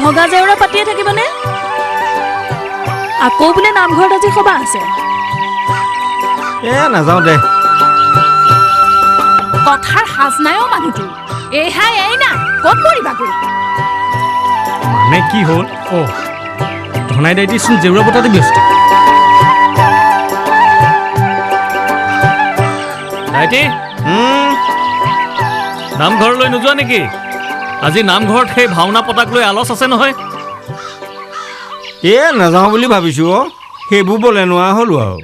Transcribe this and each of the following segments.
ভগা জেউৰা পাতিয়ে থাকিবানে? আকৌ বোলে নামঘৰত আজি সভা আছে। নাযাওঁ দে। কথাৰ সাজ নাই অ মানুহটো। এই না ক'ত পৰিবাগৈ? মানে কি হ'ল? ধনাই দাইটিচোন জেউৰা পতাতে ব্যস্ত। দাইটি নামঘৰলৈ নোযোৱা নেকি? আজি নামঘৰত সেই ভাওনা পতাক লৈ আলোচ আছে নহয়। নাযাওঁ বুলি ভাবিছোঁ। সেইবোৰ বলে নোৱাৰা হ'লো আৰু।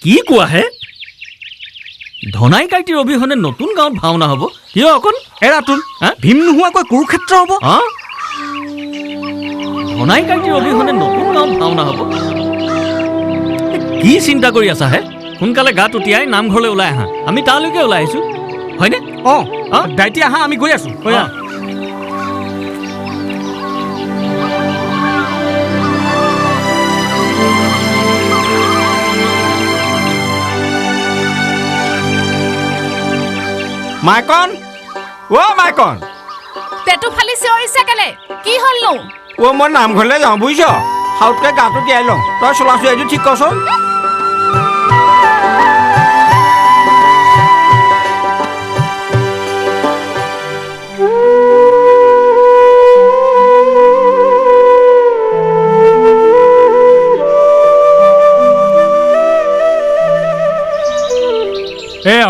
কি কোৱা হে? ধনাই কাইটিৰ অবিহনে নতুন গাঁৱত ভাওনা হ'ব? কিয় অকণ ৰাতুল ভীম নোহোৱাকৈ কুৰুক্ষেত্ৰ হ'ব? ধনাই কাইটিৰ অবিহনে নতুন গাঁৱত ভাওনা হ'ব? কি চিন্তা কৰি আছা হে? সোনকালে গাত উটিয়াই নামঘৰলৈ ওলাই আহা। আমি তালৈকে ওলাই আহিছোঁ, হয়নে? দাইটি আহা, আমি গৈ আছোঁ। মাইকন, মাইকন, পেটু ফালি চিঞৰিছে কেলে? কি হ'লনো? মই নামঘৰলৈ যাওঁ বুজিছ। সাউতকৈ গাটো তিয়াই লওঁ। তই চলাচল এইটো ঠিক কৰচোন।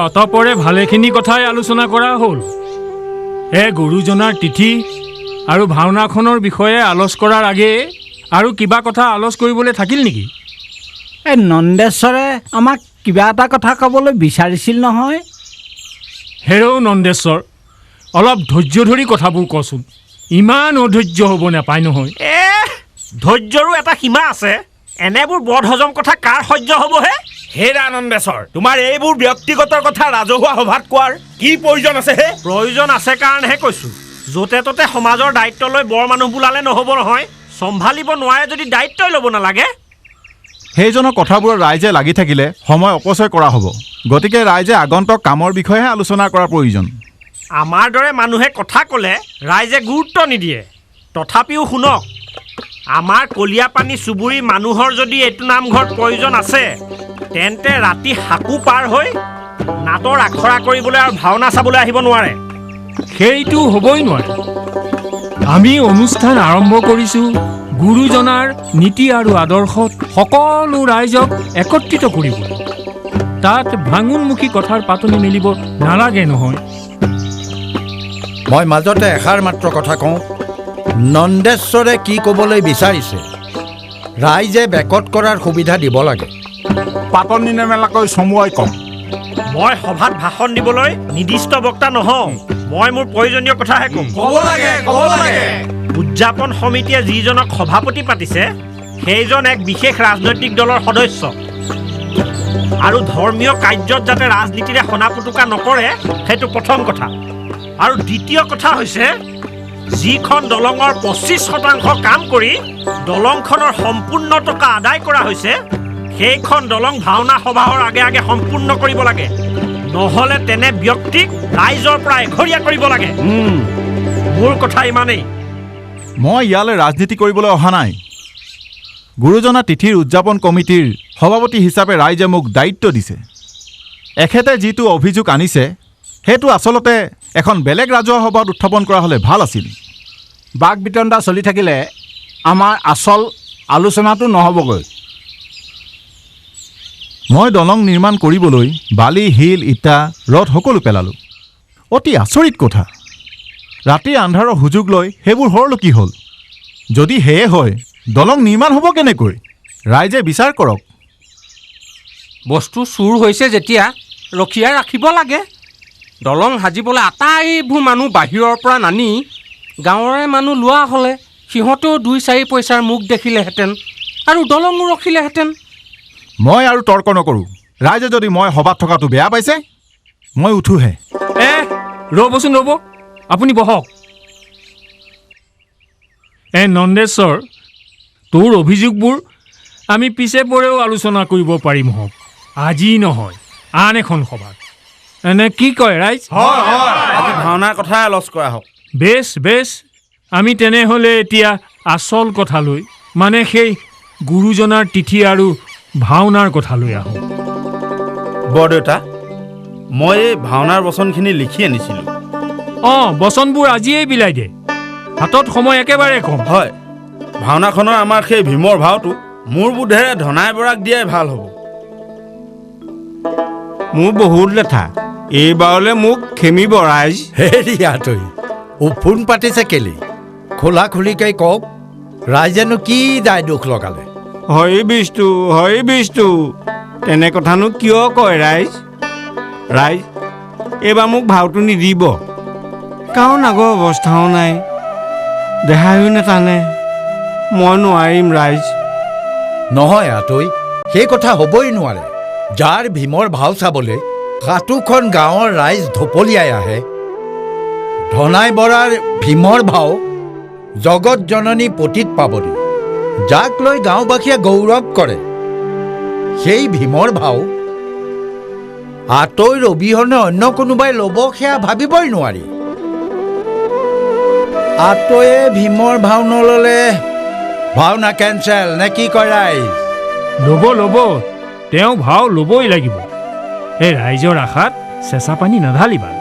অতপৰে ভালেখিনি কথাই আলোচনা কৰা হ'ল। গুৰুজনাৰ তিথি আৰু ভাওনাখনৰ বিষয়ে আলোচ কৰাৰ আগে আৰু কিবা কথা আলোচ কৰিবলৈ থাকিল নেকি? নন্দেশ্বৰে আমাক কিবা এটা কথা ক'বলৈ বিচাৰিছিল নহয়। হেৰৌ নন্দেশ্বৰ, অলপ ধৈৰ্য ধৰি কথাবোৰ কচোন। ইমান অধৈৰ্য হ'ব নাপায় নহয়। ধৈৰ্যৰো এটা সীমা আছে। এনেবোৰ বদ হজম কথা কাৰ সহ্য হ'বহে? হেৰা নন্দেশ্বৰ, তোমাৰ এইবোৰ ব্যক্তিগত কথা ৰাজহুৱা সভাত কোৱাৰ কি প্ৰয়োজন আছে হে? প্ৰয়োজন আছে কাৰণেহে কৈছোঁ। য'তে ত'তে সমাজৰ দায়িত্ব লৈ বৰ মানুহ বোলালে নহ'ব নহয়। চম্ভালিব নোৱাৰে যদি দায়িত্বই ল'ব নালাগে। সেইজনৰ কথাবোৰত ৰাইজে লাগি থাকিলে সময় অপচয় কৰা হ'ব। গতিকে ৰাইজে আগন্তুক কামৰ বিষয়েহে আলোচনা কৰাৰ প্ৰয়োজন। আমাৰ দৰে মানুহে কথা ক'লে ৰাইজে গুৰুত্ব নিদিয়ে। তথাপিও শুনক, আমাৰ কলীয়াপানী চুবুৰী মানুহৰ যদি এইটো নামঘৰত প্ৰয়োজন আছে, তেন্তে ৰাতি সাকু পাৰ হৈ নাটৰ আখৰা কৰিবলৈ আৰু ভাওনা চাবলৈ আহিব নোৱাৰে। সেইটো হ'বই নোৱাৰে। আমি অনুষ্ঠান আৰম্ভ কৰিছোঁ গুৰুজনাৰ নীতি আৰু আদৰ্শত সকলো ৰাইজক একত্ৰিত কৰিব। তাত ভাঙোনমুখী কথাৰ পাতনি মেলিব নালাগে নহয়। মই মাজতে এষাৰ মাত্ৰ কথা কওঁ। নন্দেশ্বৰে কি ক'বলৈ বিচাৰিছে, ৰাইজে বেকত কৰাৰ সুবিধা দিব লাগে। পাতনি নেমেলাকৈ চমুৱাই কম। মই সভাত ভাষণ দিবলৈ নিৰ্দিষ্ট বক্তা নহওঁ। মই মোৰ প্ৰয়োজনীয় কথাহে ক'ম। ক'ব লাগে। উদযাপন সমিতিয়ে যিজনক সভাপতি পাতিছে, সেইজন এক বিশেষ ৰাজনৈতিক দলৰ সদস্য। আৰু ধৰ্মীয় কাৰ্যত যাতে ৰাজনীতিৰে সনা পুতুকা নকৰে, সেইটো প্ৰথম কথা। আৰু দ্বিতীয় কথা হৈছে, যিখন দলঙৰ 25% কাম কৰি দলংখনৰ সম্পূৰ্ণ টকা আদায় কৰা হৈছে, সেইখন দলং ভাওনা সভাহৰ আগে আগে সম্পূৰ্ণ কৰিব লাগে। নহ'লে তেনে ব্যক্তিক ৰাইজৰ পৰা এঘৰীয়া কৰিব লাগে। মোৰ কথা ইমানেই। মই ইয়ালৈ ৰাজনীতি কৰিবলৈ অহা নাই। গুৰুজনা তিথিৰ উদযাপন কমিটিৰ সভাপতি হিচাপে ৰাইজে মোক দায়িত্ব দিছে। এখেতে যিটো অভিযোগ আনিছে, সেইটো আচলতে এখন বেলেগ ৰাজহুৱা সভাত উত্থাপন কৰা হ'লে ভাল আছিল। বাক বিতণ্ডা চলি থাকিলে আমাৰ আচল আলোচনাটো নহ'বগৈ। মই দলং নিৰ্মাণ কৰিবলৈ বালি, শিল, ইটা, ৰদ সকলো পেলালোঁ। অতি আচৰিত কথা। ৰাতিৰ আন্ধাৰৰ সুযোগ লৈ সেইবোৰ হৰলুকি হ'ল। যদি সেয়ে হয়, দলং নিৰ্মাণ হ'ব কেনেকৈ? ৰাইজে বিচাৰ কৰক। বস্তু চুৰ হৈছে যেতিয়া ৰখিয়াই ৰাখিব লাগে। দলং সাজিবলৈ আটাইবোৰ মানুহ বাহিৰৰ পৰা নানি গাঁৱৰে মানুহ লোৱা হ'লে সিহঁতেও 2-4 পইচাৰ মুখ দেখিলেহেঁতেন আৰু দলঙো ৰখিলেহেঁতেন। মই আৰু তৰ্ক নকৰোঁ। ৰাইজে যদি মই সভাত থকাটো বেয়া পাইছে, মই উঠোহে। ৰ'বচোন ৰ'ব, আপুনি বহক। নন্দেশ্বৰ, তোৰ অভিযোগবোৰ আমি পিছে পৰেও আলোচনা কৰিব পাৰিম হওক। আজি নহয়, আন এখন সভাত। এনে কি কয় ৰাইজ? ভাওনাৰ কথাই আলোচ কৰা হওক। বেছ। আমি তেনেহ'লে এতিয়া আচল কথালৈ মানে সেই গুৰুজনাৰ তিথি আৰু ভাওনাৰ কথালৈ আহোঁ। বৰদেউতা, মই এই ভাওনাৰ বচনখিনি লিখি আনিছিলোঁ। বচনবোৰ আজিয়েই বিলাই দে, হাতত সময় একেবাৰে কম। হয়, ভাওনাখনৰ আমাৰ সেই ভীমৰ ভাওটো মোৰ বোধেৰে ধনাই বৰাক দিয়াই ভাল হ'ব। মোৰ বহুত লেঠা, এইবাৰলৈ মোক খেমিব ৰাইজ। হেৰি আতৈ উফোন পাতিছে কেলি? খোলা খুলিকৈ কওক, ৰাইজেনো কি দায় দুখ লগালে? হয় বিষ্ণু, তেনে কথানো কিয় কয় ৰাইজ? এইবাৰ মোক ভাওটো নিদিব, কাৰণ আগৰ অৱস্থাও নাই, দেহায়ো নেটানে, মই নোৱাৰিম ৰাইজ। নহয় আতৈ, সেই কথা হ'বই নোৱাৰে। যাৰ ভীমৰ ভাও চাবলৈ 7খন গাঁৱৰ ৰাইজ ঢপলিয়াই আহে, ধনাই বৰাৰ ভীমৰ ভাও জগত জননী পতিত পাৱনী, যাক লৈ গাঁওবাসীয়ে গৌৰৱ কৰে, সেই ভীমৰ ভাও আতৈৰ অবিহনে অন্য কোনোবাই ল'ব সেয়া ভাবিবই নোৱাৰি। আতৈয়ে ভীমৰ ভাও নল'লে ভাওনা কেঞ্চেল নে কি কয় ৰাইজ? ল'ব, তেওঁ ভাও ল'বই লাগিব। এই ৰাইজৰ আশাত চেঁচা পানী নাঢালিবা।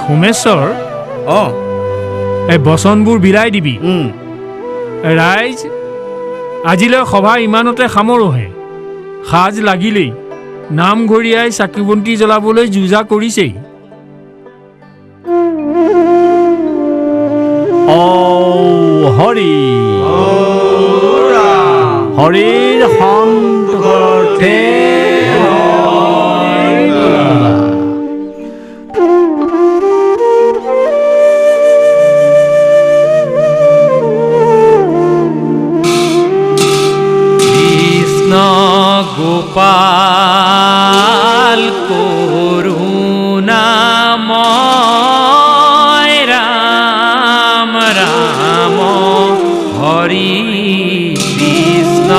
সোমেশ্বৰ, এই বচনবোৰ বিলাই দিবি। ৰাইজ, আজিলৈ সভা ইমানতে সামৰোহে। সাজ লাগিলেই, নামঘৰীয়াই চাকি বন্তি জ্বলাবলৈ যোজা কৰিছেই। হৰি হৰিৰ সন্তৰ্থে গোপাল করুণাময় রাম রাম হরি কৃষ্ণ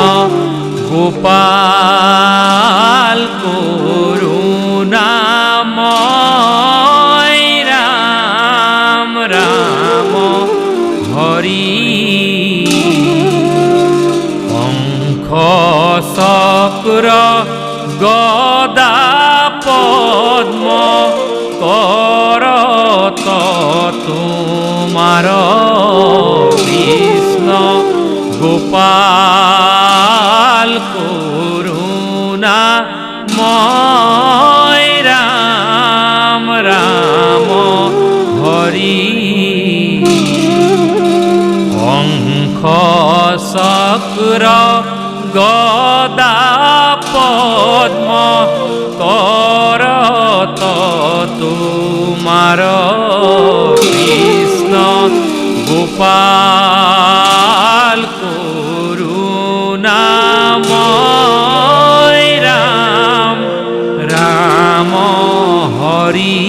গোপাল করুণাময় রাম রাম হরি চক্র গদা পদ্ম করত তোমার কৃষ্ণ গোপাল করুণাময় রাম রাম হরি শঙ্খ চক্র গদা পদ্ম করত তোমার কৃষ্ণ গোপাল করুণাময় রাম রাম হরি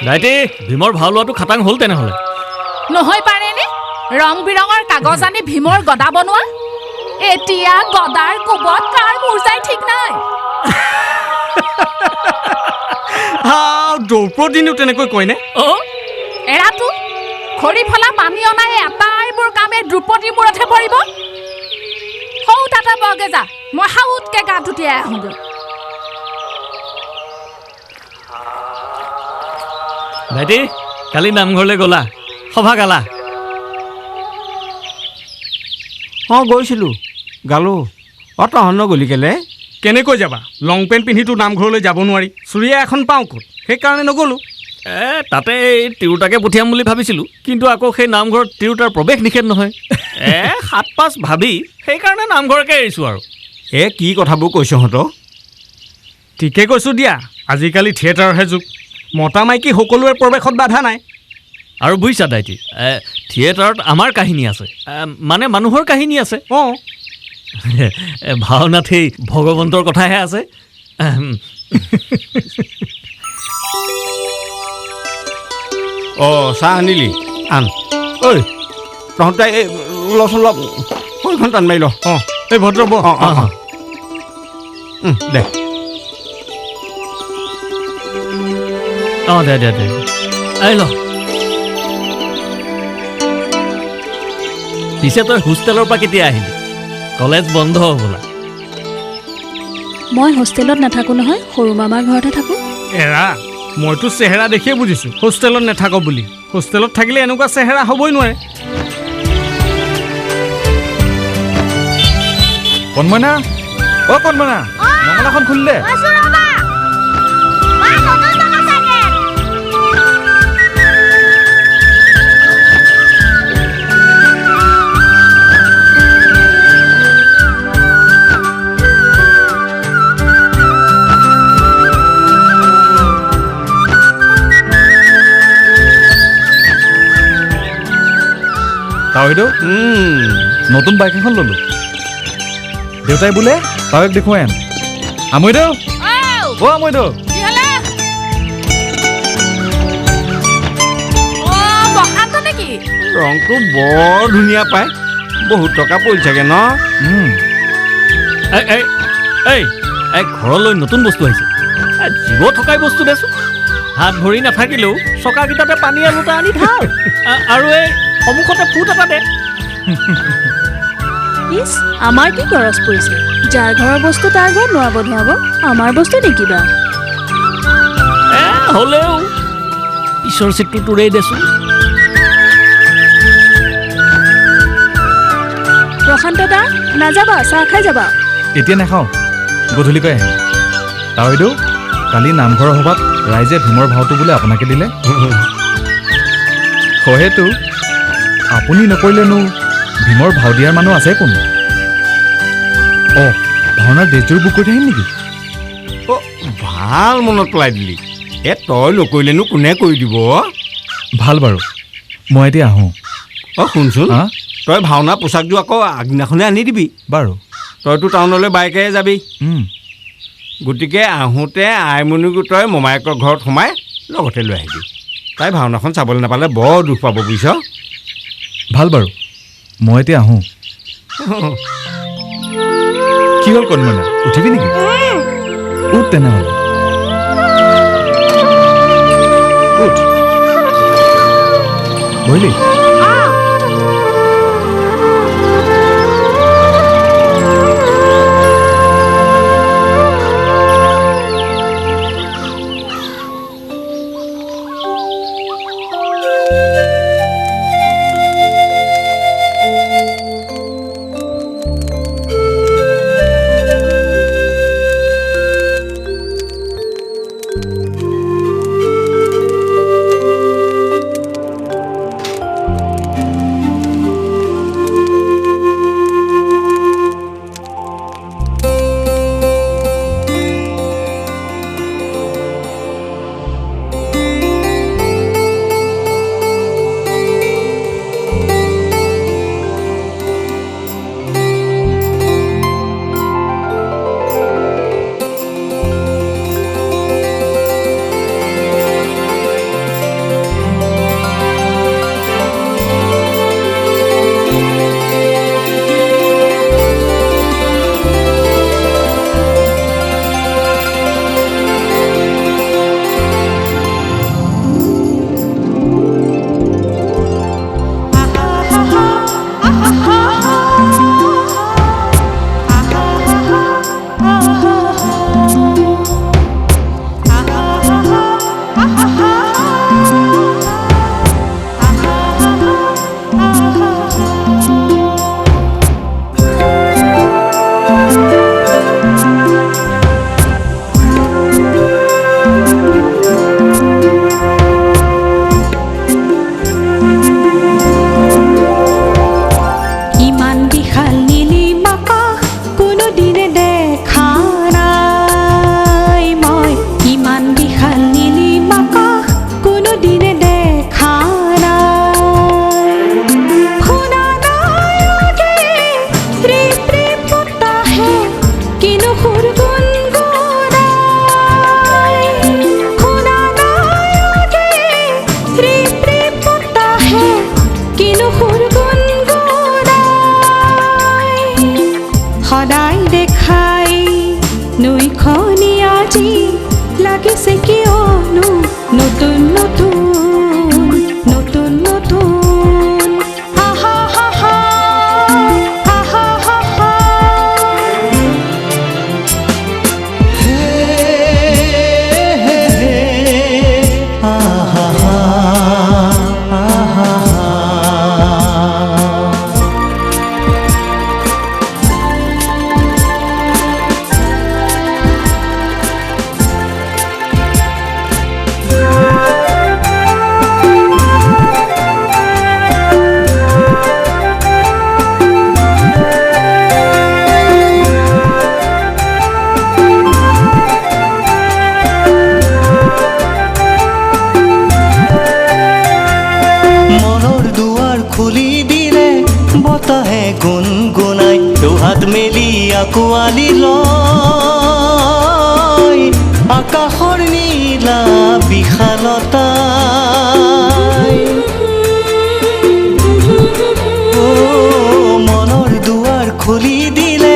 দাইটি ভীমৰ ভাও লোৱাটো খাটাং হ'ল তেনেহ'লে নহয় পাৰেনে ৰং বিৰঙৰ কাগজ আনি ভীমৰ গদা বনোৱা এতিয়া গদাৰ কোবত কাৰ মূৰ যায় ঠিক নাই দ্ৰৌপদীনো তেনেকৈ কয়নে এৰাটো খৰি ফলা পানী অনাই আটাইবোৰ কামে দ্ৰৌপদীৰ মূৰতহে পৰিব সৌ তাতে বগে যা মই সাউতকে গা ধুতিয়াই আহোঁগৈ দাইটি কালি নামঘৰলৈ গ'লা সভা গালা গৈছিলোঁ গালোঁ তহঁত নগলি কেলে কেনেকৈ যাবা লং পেণ্ট পিন্ধিতো নামঘৰলৈ যাব নোৱাৰি চুৰিয়া এখন পাওঁ ক'ত সেইকাৰণে নগ'লোঁ তাতে তিৰোতাকে পঠিয়াম বুলি ভাবিছিলোঁ কিন্তু আকৌ সেই নামঘৰত তিৰোতাৰ প্ৰৱেশ নিষেধ নহয় ৭-৫ ভাবি সেইকাৰণে নামঘৰকে এৰিছোঁ আৰু কি কথাবোৰ কৈছহঁত ঠিকে কৈছোঁ দিয়া আজিকালি থিয়েটাৰহে যুগ মতা মাইকী সকলোৰে প্ৰৱেশত বাধা নাই আৰু বুজিছা দাইটি থিয়েটাৰত আমাৰ কাহিনী আছে মানে মানুহৰ কাহিনী আছে ভাওনাত সেই ভগৱন্তৰ কথাহে আছে চাহ আনিলি আন ঐ তহঁতে লচোন সৈখন টান মাৰি ল এই ভদ্ৰ দে দে এই ল পিছে তই হোষ্টেলৰ পৰা কেতিয়া আহিলি কলেজ বন্ধ হ'বলা মই হোষ্টেলত নাথাকোঁ নহয় সৰু মামাৰ ঘৰতে থাকোঁ এৰা মইতো চেহেৰা দেখিয়ে বুজিছোঁ হোষ্টেলত নাথাকো বুলি হোষ্টেলত থাকিলে এনেকুৱা চেহেৰা হ'বই নোৱাৰে কণমইনা কণমইনা মংগলাখন খুলিলে তাৱৈদেউ নতুন বাইক এখন ল'লোঁ দেউতাই বোলে তাৱৈক দেখুৱাই আন আমৈদেউ আমৈদেউ ৰংটো বৰ ধুনীয়া পায় বহুত টকা পৰিছেগৈ ন এই ঘৰলৈ নতুন বস্তু আহিছে জীৱ থকাই বস্তু দেচোন হাত ভৰি নাথাকিলেও চকাকেইটাতে পানী আলুটা আনি থাক আৰু এই সন্মুখতে ফুট এটা দে ইছ আমাৰ কি খৰচ পৰিছে যাৰ ঘৰৰ বস্তু তাৰ ঘৰত নোৱাব ধৰাব আমাৰ বস্তু দেখিবা হ'লেও পিছৰ চিটটো তোৰেই দেচোন প্ৰশান্ত দা নাযাবা চাহ খাই যাবা এতিয়া নাখাওঁ গধূলিকৈ আহিম তাৱৈদেউ কালি নামঘৰৰ সভাত ৰাইজে ভীমৰ ভাওটো বোলে আপোনাকে দিলে হয়েতো আপুনি নকৰিলেনো ভীমৰ ভাও দিয়াৰ মানুহ আছে কোন ভাওনাৰ ড্ৰেছযোৰ বুক কৰি আহিম নেকি ভাল মনত পেলাই দিলি তই নকৰিলেনো কোনে কৰি দিব ভাল বাৰু মই এতিয়া আহোঁ শুনচোন তই ভাওনা পোচাকযোৰ আকৌ আগদিনাখনে আনি দিবি বাৰু তইতো টাউনলৈ বাইকেৰে যাবি গতিকে আহোঁতে আইমণিকো তই মমায়েকৰ ঘৰত সোমাই লগতে লৈ আহিবি তাই ভাওনাখন চাবলৈ নাপালে বৰ দুখ পাব বুজিছ ভাল বাৰু মই এতিয়া আহোঁ কি হ'ল কণমইনা উঠিবি নেকি উঠ তেনেহ'লে উঠ বহিলি বতাহে গুণগুণাই দুহাত মেলি আঁকোৱালি লয় আকাশৰ নীলা বিশালতাই মনৰ দুৱাৰ খুলি দিলে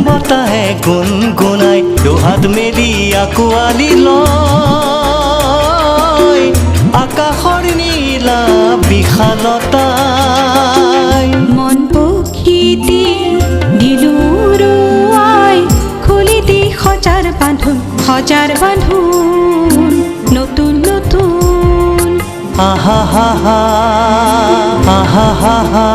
বতাহে গুণগুণাই দুহাত মেলি আঁকোৱালি লয় আকাশৰ নীলা বিশালতাই মন পক্ষীটি দিলুৰুৱাই খুলি দি সজাৰ বান্ধোন নতুন নতুন আহা হা হা আহা হা হা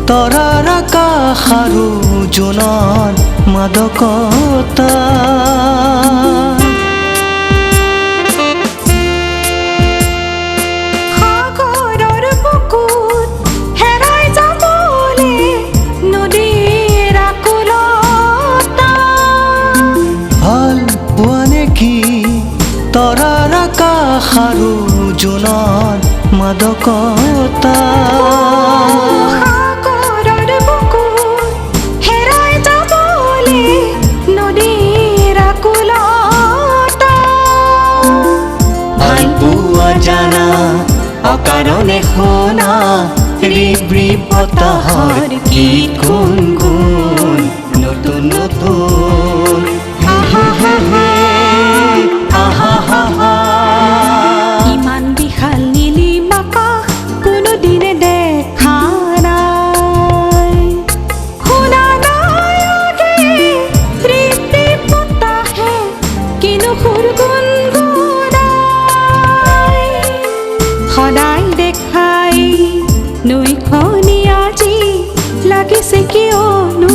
তৰাৰ আকাশ আৰু জোনৰ মাদকতা সাগৰৰ বুকুত হেৰাই যাবলে নদীৰ আকুলতা ভাল পোৱা নেকি তৰাৰ আকাশ আৰু জোনৰ মাদকতা জানা অকাৰণে শুনা ৰিব বতাহৰ কি গুণগুণ নতুন নতুন ইমান বিশাল নীলিম আকাশ কোনোদিনে দেখা নাই শুনা নাই ৰিব বতাহে কিনো সুৰ সদায় দেখাই নৈখনি আজি লাগিছে কিয়নো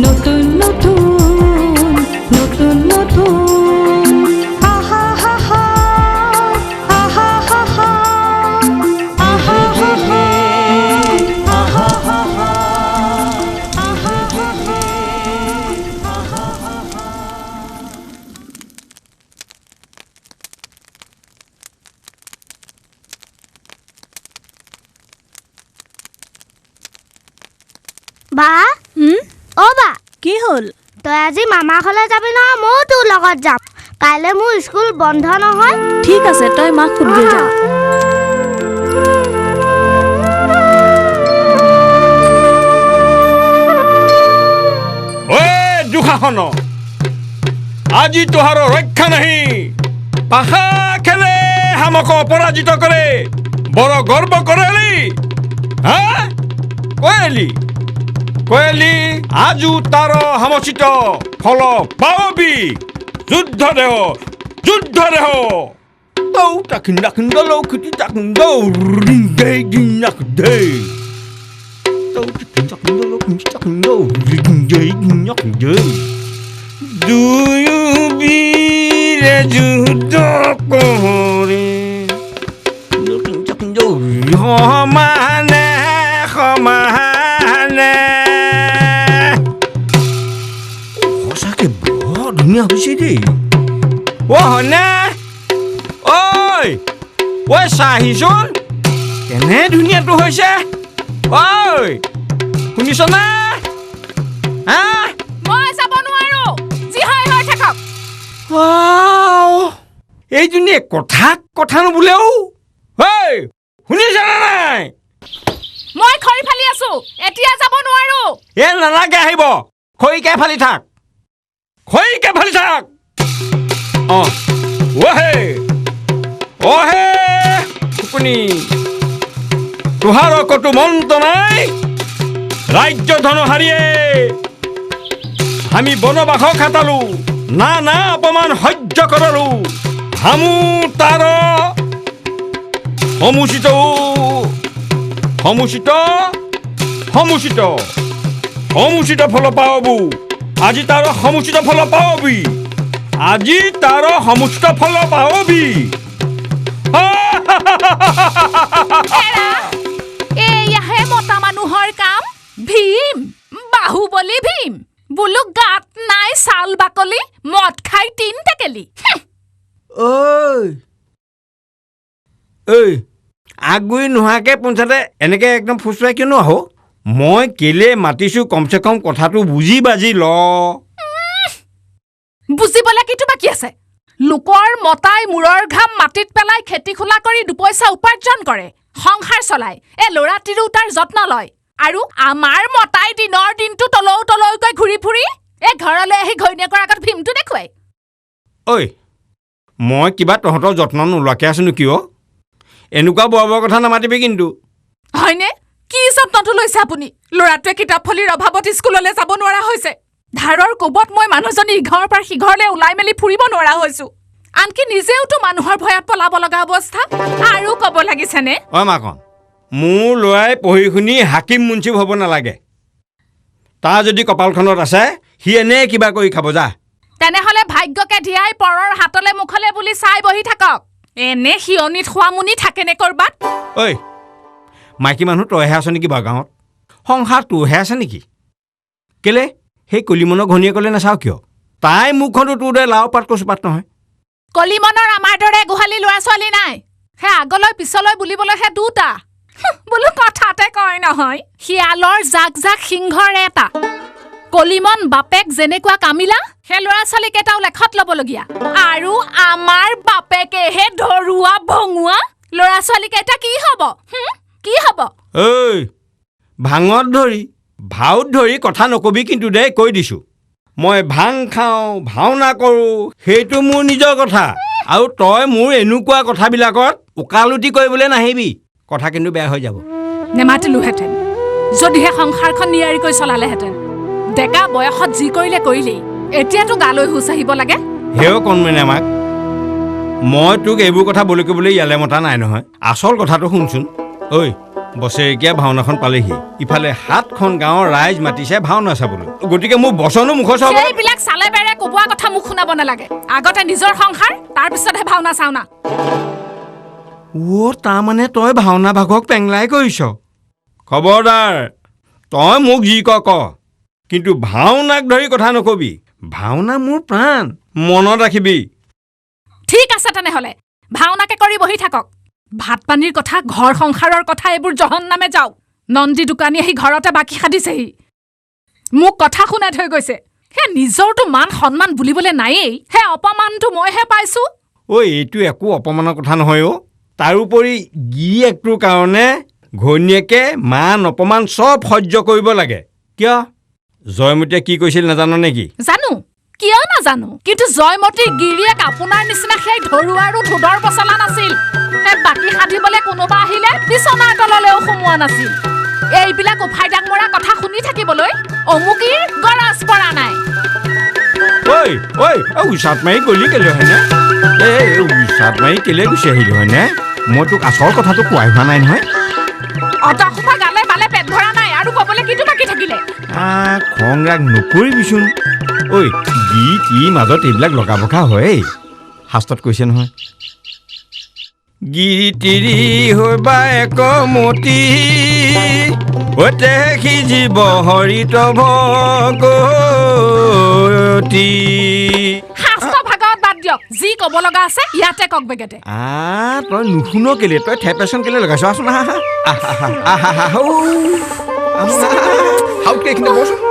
নতুন নতুন নতুন নতুন আহা হা হা আহা হা হা আহা হা হা আহা হা হা আহা হা হা আহা হা হা বা অ' বা কি হ'ল তই আজি মামাৰ ঘৰলৈ যাবি নহয় ময়ো তোৰ লগত যাম কাইলৈ মোৰ স্কুল বন্ধ নহয় ঠিক আছে তই মাক সুধি যা দুঃশাসন আজি তোহাৰ ৰক্ষা নাহি পাখা খেলে হামক অপৰাজিত কৰে বড় গৰ্ব কৰেলি হা কয়েলি কয়েলি আজু তাৰ হামচিত ফল পাবি যুদ্ধ দেহ তৌ তাকিন্দা কিন্দলৌ কিটি তাকিন্দৌ ৰিংগে গিনাক দে তৌ তাকিন্দা কিন্দলৌ কিটি তাকিন্দৌ ৰিংগে গিনাক দে দুয়ো বীৰে যুদ্ধ কৰে সমানে সঁচাকে বৰ ধুনীয়া হৈছে দেই অ হনে ঐ চাহিচোন কেনে ধুনীয়াটো হৈছে ঐ শুনিছনে হা মই যাব নোৱাৰো যি হয় হৈ থাকক এইজনীয়ে কথা নুবোলেও শুনিছানে নাই মই খৰি ফালি আছো এতিয়া যাব নোৱাৰো নালাগে আহিব খৰিকে ফালি থাক অহে শুকুনি তোহাৰ কতো মন্ত নাই ৰাজ্য ধনহাৰিয়ে আমি বনবাস খাটালো না অপমান সহ্য কৰালো হামু তাৰ সমুচিত সমুচিত সমুচিত সমুচিত ফল পাবু আজি তার সমুচিত ফল পাবি আজি তার সমুচিত ফল পাবি এয়াহে মতা মানুহৰ কাম ভীম বাহুবলী ভীম বোলো গাত নাই চাল বাকলি মদ খাই তিন টেকেলি ঐ আগগুৰি নোহোৱাকৈ পঞ্চায়তে এনেকৈ একদম ফুচুৱাই কিয়নো আহো মই কেলে মাতিছোঁ কমচে কম কথাটো বুজি বাজি ল বুজিবলৈ কিটো বাকী আছে লোকৰ মতাই মূৰৰ ঘাম মাটিত পেলাই খেতি খোলা কৰি দুপইচা উপাৰ্জন কৰে সংসাৰ চলায় এই ল'ৰাটিৰো তাৰ যত্ন লয় আৰু আমাৰ মতাই দিনৰ দিনটো তলৌ তলৌকৈ ঘূৰি ফুৰি এই ঘৰলৈ আহি ঘৈণীয়েকৰ আগত ভীমটো দেখুৱাই ঐ মই কিবা তহঁতৰ যত্ন নোলোৱাকৈ আছোনো কিয় এনেকুৱা বৰ কথা নামাতিবি কিন্তু হয়নে কি যত্নটো লৈছে আপুনি ল'ৰাটোৱে কিতাপ ফলিৰ অভাৱত স্কুললৈ যাব নোৱাৰা হৈছে ধাৰৰ কোবত মই মানুহজনী ইঘৰৰ পৰা সিঘৰলৈ ওলাই মেলি ফুৰিব নোৱাৰা হৈছো আনকি নিজেওতো মানুহৰ ভয়ত পলাব লগা অৱস্থা আৰু ক'ব লাগিছেনে ঐ মাকন মোৰ ল'ৰাই পঢ়ি শুনি হাকিম মুঞ্চিব হ'ব নালাগে তাৰ যদি কপালখনত আছে সি এনে কিবা কৰি খাব যা তেনেহ'লে ভাগ্যকে ধিয়াই পৰৰ হাতলে মুখলে বুলি চাই বহি থাকক এনে হিয়নিত খোৱামুনি থাকেনে কৰবাত ঐ মাইকী মানুহ তইহে আছ নেকি বাৰু গাঁৱত সংসাৰ তোৰহে আছে নেকি কেলে সেই কলিমনৰ ঘনীয়েকলৈ নাচাওঁ কিয় তাই মুখতো তোৰ দৰে লাও পাত কচু পাত নহয় কলিমনৰ আমাৰ দৰে গোহালি ল'ৰা ছোৱালী নাই হে আগলৈ পিছলৈ বুলিবলৈহে দুটা বোলো কথাতে কয় নহয় শিয়ালৰ জাক জাক সিংহৰ এটা কলিমন বাপেক যেনেকুৱা কামিলা সেই ল'ৰা ছোৱালীকেইটাও লেখত ল'বলগীয়া আৰু আমাৰ বাপেকেহে ধৰুৱা ভঙুৱা ল'ৰা ছোৱালীকেইটা কি হ'ব কি হ'ব ঐ ভাঙত ধৰি ভাওত ধৰি কথা নকবি কিন্তু দেই কৈ দিছোঁ মই ভাং খাওঁ ভাওনা কৰোঁ সেইটো মোৰ নিজৰ কথা আৰু তই মোৰ এনেকুৱা কথাবিলাকত ওকালতি কৰিবলৈ নাহিবি কথা কিন্তু বেয়া হৈ যাব নেমাতিলোহেঁতেন যদিহে সংসাৰখন নিয়াৰিকৈ চলালেহেঁতেন ডেকা বয়সত যি কৰিলে কৰিলেই এতিয়াতো গালৈ হুচ আহিব লাগে হেও কণমেনে আমাক মই তোক এইবোৰ কথা বলি কৰিবলৈ ইয়ালৈ মতা নাই নহয় আচল কথাটো শুনচোন ঐ বছৰেকীয়া ভাওনাখন পালেহি ইফালে 7খন গাঁৱৰ ৰাইজ মাতিছে ভাওনা চাবলৈ গতিকে মোৰ বচনো মুখৰ চাব এইবিলাক চালে বেৰে কোবোৱা কথা মোক শুনাব নালাগে আগতে নিজৰ সংসাৰ তাৰপিছতহে ভাওনা চাওনা তাৰমানে তই ভাওনা ভাগক পেংলাই কৰিছ খবৰদাৰ তই মোক যি ক কিন্তু ভাওনাক ধৰি কথা নকবি ভাওনা মোৰ প্ৰাণ মনত ৰাখিবি ঠিক আছে তেনেহ'লে ভাওনাকে কৰি বহি থাকক ভাত পানীৰ কথা ঘৰ সংসাৰৰ কথা এইবোৰ জহন নামে যাওক নন্দী দোকানী আহি ঘৰতে বাকী খাদিছেহি মোক কথা শুনাই থৈ গৈছে হে নিজৰটো মান সন্মান বুলিবলৈ নায়েই হে অপমানটো মইহে পাইছো এইটো একো অপমানৰ কথা নহয় তাৰোপৰি গিৰিয়েকটোৰ কাৰণে ঘৈণীয়েকে মান অপমান চব সহ্য কৰিব লাগে কিয় জয়মতীয়ে কি কৈছিল নাজানো নেকি জানো কিয় নাজানো কিন্তু জয়মতীৰ গিৰিয়েক আপোনাৰ নিচিনা সেই ধৰুৱা আৰু ধুদৰ পচলা নাছিল হে বাকী সাধিবলৈ কোনোবা আহিলে বিচনাৰ তললৈও সোমোৱা নাছিল এইবিলাক উফাই ডাং মৰা কথা শুনি থাকিবলৈ অমুকীৰ গৰজ পৰা নাই উচাত মাৰি গলি কেলে হয়নে উচাত মাৰি কেলে গুচি আহিলি হয়নে মই তোক আচল কথাটো কোৱাই হোৱা নাই নহয় অতসোপা গালে বালে পেট ভৰা নাই আৰু ক'বলৈ কিটো বাকী থাকিলে খং ৰাগ নকৰিবিচোন গীত ই মাজত এইবিলাক লগা ভকা হয় শাস্ত্ৰত কৈছে নহয় গীতিৰি হৈবা একমতি অতে সিজিব হৰিত ভগতি শাস্ত্ৰ ভাগত বাদ দিয়ক যি ক'ব লগা আছে ইয়াতে কওক বেগেতে তই নুশুন কেলে তই থেপেচন কেলে লগাইছ আছোন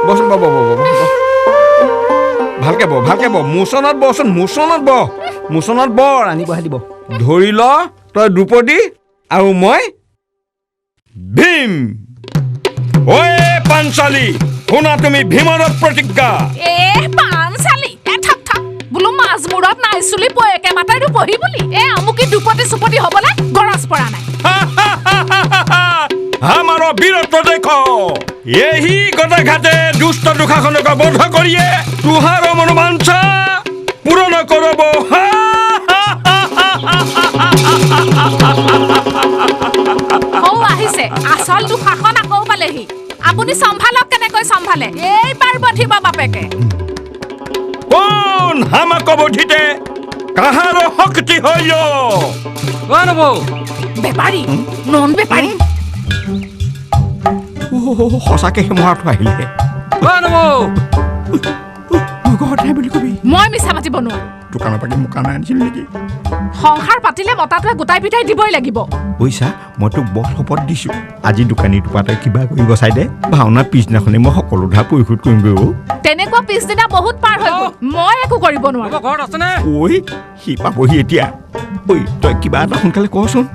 বচোন ভালকে ব মোচনত বৰ আনিব দিব ধৰি ল তই দ্ৰুপদী আৰু মই ভীম ঐ পাঞ্চালী শুনা তুমি ভীমৰ প্ৰতিজ্ঞা পাঞ্চালী বোলো মাছ মূৰত নাই চুলি পয়েকে মাতাইটো পঢ়ি বুলি আমুকি দুপতি চুপতি হ'বলৈ গৰজ পৰা নাই আমাৰ বীৰত্ব দেখ এই গতে ঘাটে দুষ্ট দুঃশাসনক বন্ধ কৰিয়ে তুহাৰ মনোবাঞ্ছা পূৰণ কৰব আপুনি চম্ভালক কেনেকৈ চম্ভালে এইবাৰ বধিব বাপেকে কোন হামাক বধিতে কাহাৰ শক্তি হইল নবৌ বেপাৰী নন বেপাৰী সঁচাকে মৰাটো আহিলে নবৌ মই ঘৰত নাই বুলি কবি মই মিছা মাতিব নোৱাৰো দোকানৰ পৰা মোক কাণা আনিছিল নেকি সংসাৰ পাতিলে মতাটোৱে গোটাই পিটাই দিবই লাগিব পইচা মই তোক বৰ শপত দিছোঁ আজি দোকানী টোপাতে কিবা কৰি গছাই দে ভাওনা পিছদিনাখনে মই সকলো ধাৰ পৰিশোধ কৰিমগৈ তেনেকুৱা পিছদিনা বহুত পাৰ হৈ গ'ল মই একো কৰিব নোৱাৰো ঘৰত আছেনে ঐ সি পাবহি এতিয়া ঐ তই কিবা এটা সোনকালে কচোন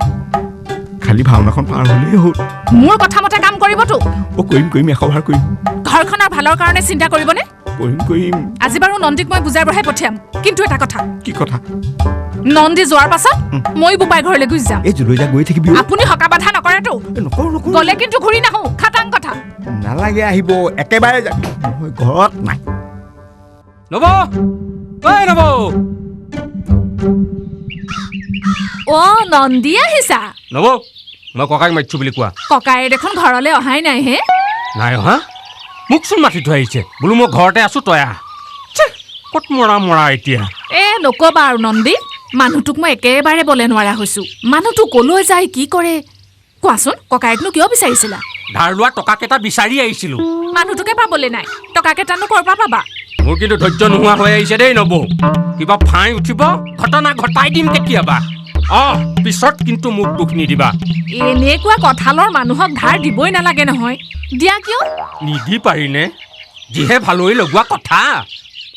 খালি ভাওনাখন পাৰ হ'লেই হ'ল মোৰ কথা মতে কাম কৰিবতো কৰিম 100 বাৰ কৰিম ঘৰখনৰ ভালৰ কাৰণে চিন্তা কৰিবনে কৰিম আজি বাৰু নন্দীক মই বুজাই বঢ়াই পঠিয়াম কিন্তু এটা কথা কি কথা নন্দী যোৱাৰ পাছত মই বোপাই ঘৰলৈ গুচি যাম এই জলৈ যা গৈ থাকিবি আপুনি হকা বাধা নকৰেতো গ'লে কিন্তু ঘূৰি নাহো খাটাং কথা নালাগে আহিব একেবাৰে যাবি মই ঘৰত নাই নবৌ নবৌ অ' নন্দী আহিছা নবৌ মই ককাক মাতিছোঁ বুলি কোৱা ককায়ে দেখোন ঘৰলৈ অহাই নাই হে নাই অহা মোকচোন মাতি থৈ আহিছে বোলো মই ঘৰতে আছোঁ তই আহ ক'ত মৰা এতিয়া নক'বা আৰু নন্দী মানুহটোক মই একেবাৰে বলে নোৱাৰা হৈছোঁ মানুহটো ক'লৈ যায় কি কৰে কোৱাচোন ককায়েকনো কিয় বিচাৰিছিলা ধাৰ লোৱা টকাকেইটা বিচাৰি আহিছিলোঁ মানুহটোকে পাবলৈ নাই টকাকেইটানো ক'ৰ পৰা পাবা মোৰ কিন্তু ধৈৰ্য নোহোৱা হৈ আহিছে দেই নবৌ কিবা ফাই উঠিব ঘটনা ঘটাই দিম কেতিয়াবা পিছত কিন্তু মোক দুখ নিদিবা এনেকুৱা কঁঠালৰ মানুহক ধাৰ দিবই নালাগে নহয় দিয়া কিয় নিদি পাৰিনে যিহে ভালই লগোৱা কথা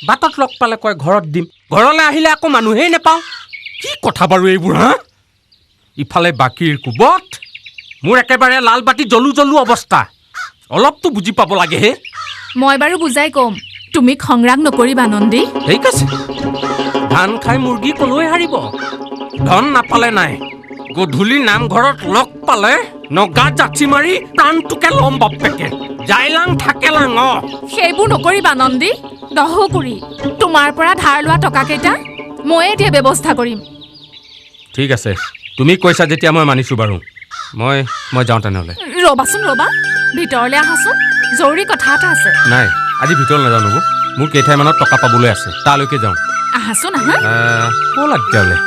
বাটত লগ পালে কয় ঘৰত দিম ঘৰলৈ আহিলে আকৌ মানুহেই নাপাওঁ কি কথা বাৰু এইবোৰ হা ইফালে বাকীৰ কোবত মোৰ একেবাৰে লাল বাতি জ্বলো অৱস্থা অলপতো বুজি পাব লাগে হে মই বাৰু বুজাই ক'ম তুমি খংৰাগ নকৰিবা নন্দী ঠিক আছে ধান খাই মুৰ্গী কলৈ হাৰিব ধন নাপালে নাই গধূলি নামঘৰত লগ পালে নগা জাচি মাৰি প্ৰাণটোকে ল'ম বাপেকে যাইলাং থাকেলাং সেইবোৰ নকৰিবা নন্দী দহকুৰি তোমাৰ পৰা ধাৰ লোৱা টকাকেইটা ময়ে দিয়ে ব্যৱস্থা কৰিম ঠিক আছে তুমি কৈছা যেতিয়া মই মানিছোঁ বাৰু মই যাওঁ তেনেহ'লে ৰ'বাচোন ৰ'বা ভিতৰলৈ আহাচোন জৰুৰী কথা এটা আছে নাই আজি ভিতৰলৈ নাযাওঁ নবৌ মোৰ কেইঠাইমানত টকা পাবলৈ আছে তালৈকে যাওঁ আহাচোন আহা ব'লা তেতিয়াহ'লে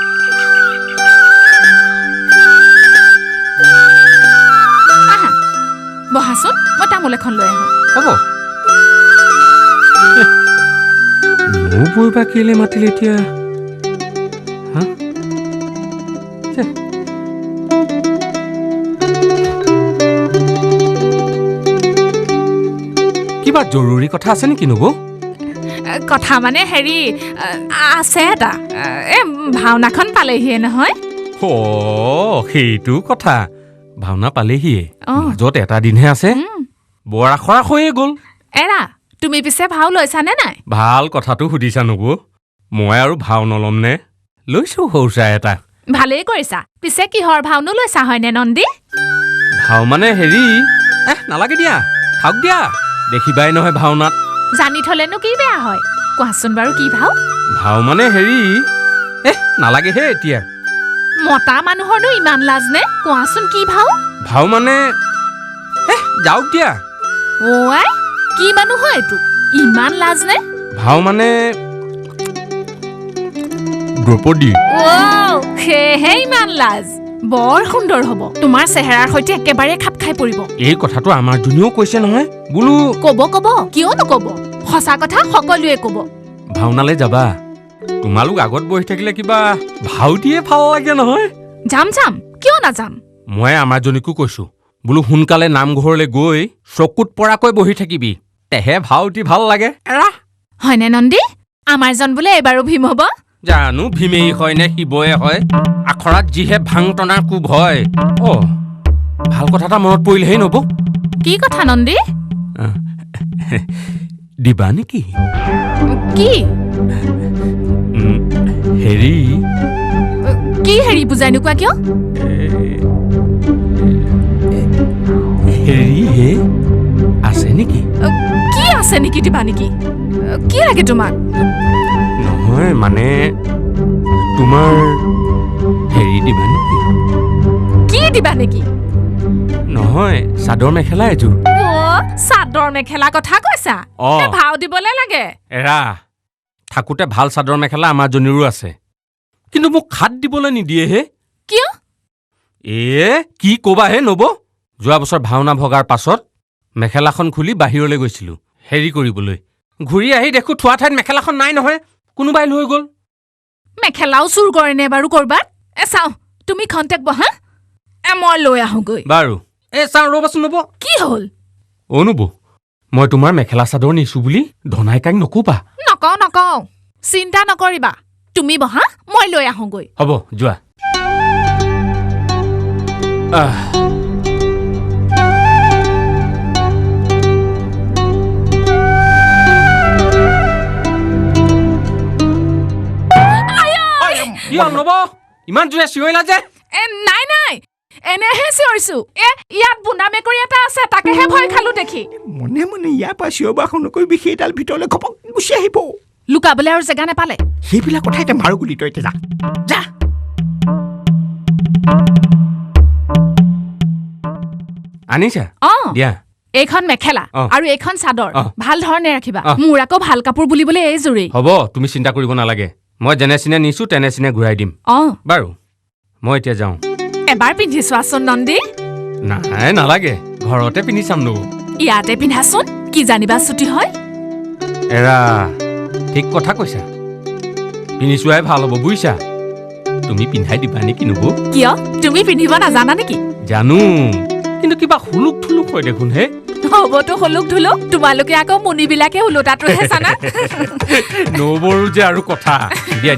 আহা বহাচোন মই তামোল এখন লৈ আহোঁ হ'ব মোৰ বৈ বা কেলে মাতিলে এতিয়া কিবা জৰুৰী কথা আছে নেকি নবৌ কথা মানে হেৰি আছে এটা ভাওনাখন পালেহিয়ে নহয় সেইটো কথা ভাওনা পালেহিয়ে য'ত এটা দিনহে আছে বৰ আখৰা হৈয়ে গ'ল এৰা তুমি পিছে ভাও লৈছানে নাই ভাল কথাটো সুধিছা নবৌ মই আৰু ভাও নলম নে লৈছোঁ সৌচা এটা ভালেই কৰিছা পিছে কিহৰ ভাওনো লৈছা হয়নে নন্দী ভাও মানে হেৰি নালাগে দিয়া থাওক দিয়া দেখিবাই নহয় ভাওনাত জানি থলেনো কি বেয়া হয় কোৱাচোন বাৰু কি ভাও মানে হেৰি নালাগে হে এতিয়া মতা মানুহৰনো ইমান লাজ নে কোৱাচোন কি ভাও মানে যাওক দিয়া আই কি মানুহ হয় এইটো ইমান লাজ নে ভাও মানে দ্ৰৌপদী সেয়েহে ইমান লাজ বৰ সুন্দৰ হ'ব তোমাৰ চেহেৰাৰ সৈতে একেবাৰে খাপ খাই পৰিব এই কথাটো আমাৰ জনীও কৈছে নহয় বোলো ক'ব কিয় নক'ব সঁচা কথা সকলোৱে ক'ব ভাওনালৈ যাবা তোমালোক আগত বহি থাকিলে কিবা ভাও দিয়ে ভাল লাগে নহয় যাম কিয় নাযাম মই আমাৰ জনীকো কৈছোঁ বোলো সোনকালে নামঘৰলৈ গৈ চকুত পৰাকৈ বহি থাকিবি তেহে ভাও দি ভাল লাগে হয়নে নন্দী আমাৰজন বোলে এবাৰো ভীম হ'ব জানো ভীমেই হয় নে শিৱয়ে হয় আখৰাত যিহে ভাং টনাৰ কোব হয় ভাল কথা এটা মনত পৰিলেহে নবৌ কি কথা নন্দী দিবা নেকি কি হেৰি কি হেৰি বুজাই নোকোৱা কিয় হেৰি হে আছে নেকি কি আছে নেকি দিবা নেকি কি লাগে তোমাক নহয় মানে তোমাৰ হেৰি দিবা নেকি কি দিবা নেকি নহয় চাদৰ মেখেলা এযোৰ চাদৰ মেখেলা কথা কৈছা অ। ভাও দিবলে লাগে এৰা থাকোঁতে ভাল চাদৰ মেখেলা আমাৰ জনীৰো আছে কিন্তু মোক খাট দিবলৈ নিদিয়েহে কিয় কি ক'বাহে নব যোৱা বছৰ ভাওনা ভগাৰ পাছত মেখেলাখন খুলি বাহিৰলৈ গৈছিলোঁ হেৰি কৰিবলৈ ঘূৰি আহি দেখোঁ থোৱা ঠাইত মেখেলাখন নাই নহয় কোনোবাই লৈ গ'ল মেখেলাও চুৰ কৰেনে বাৰু কৰবাত চাওঁ তুমি খন্তেক বহা মই লৈ আহোঁগৈ বাৰু চাওঁ ৰ'বাচোন নব কি হ'ল নব মই তোমাৰ মেখেলা চাদৰ নিছোঁ বুলি ধনাইকাক নক'বা নকওঁ চিন্তা নকৰিবা তুমি বহা মই লৈ আহোঁগৈ হ'ব যোৱা নব ইমান জোৰে চিঞৰিলা যে নাই এনেহে চিঞৰিছো ইয়াত বুন্দা মেকুৰী এটা আছে তাকেহে ভয় খালো দেখি মনে মনে ইয়াৰ পৰা চিঞৰবাখন নকৰিবি সেইডাল ভিতৰলৈ ঘপক গুচি আহিব লুকাবলৈ আৰু জেগা নেপালে সেইবিলাক কথা এতিয়া মাৰো গুলি তই এতিয়া যা আনিছা দিয়া এইখন মেখেলা আৰু এইখন চাদৰ ভাল ধৰণে ৰাখিবা অ। মোৰ আকৌ ভাল কাপোৰ বুলিবলৈ এইযোৰেই হ'ব তুমি চিন্তা কৰিব নালাগে মই যেনে চিনে নিছোঁ তেনে চিনে ঘূৰাই দিম বাৰু মই এতিয়া যাওঁ এবাৰ পিন্ধি চোৱাচোন নন্দী নাই নালাগে ঘৰতে পিন্ধি চাম নব ইয়াতে পিন্ধাচোন কি জানিবা ছুটি হয় এৰা ঠিক কথা কৈছা পিন্ধি চোৱাই ভাল হ'ব বুজিছা তুমি পিন্ধাই দিবা নেকি নব কিয় তুমি পিন্ধিব নাজানা নেকি জানো কিন্তু কিবা হুলুক থুলুক হয় দেখোন হে হ'বতো হলুক ধুলুক তোমালোকে আকৌ মুনিবিলাকে ওলোটাটোহে জানা নবৰো যে আৰু কথা দিয়া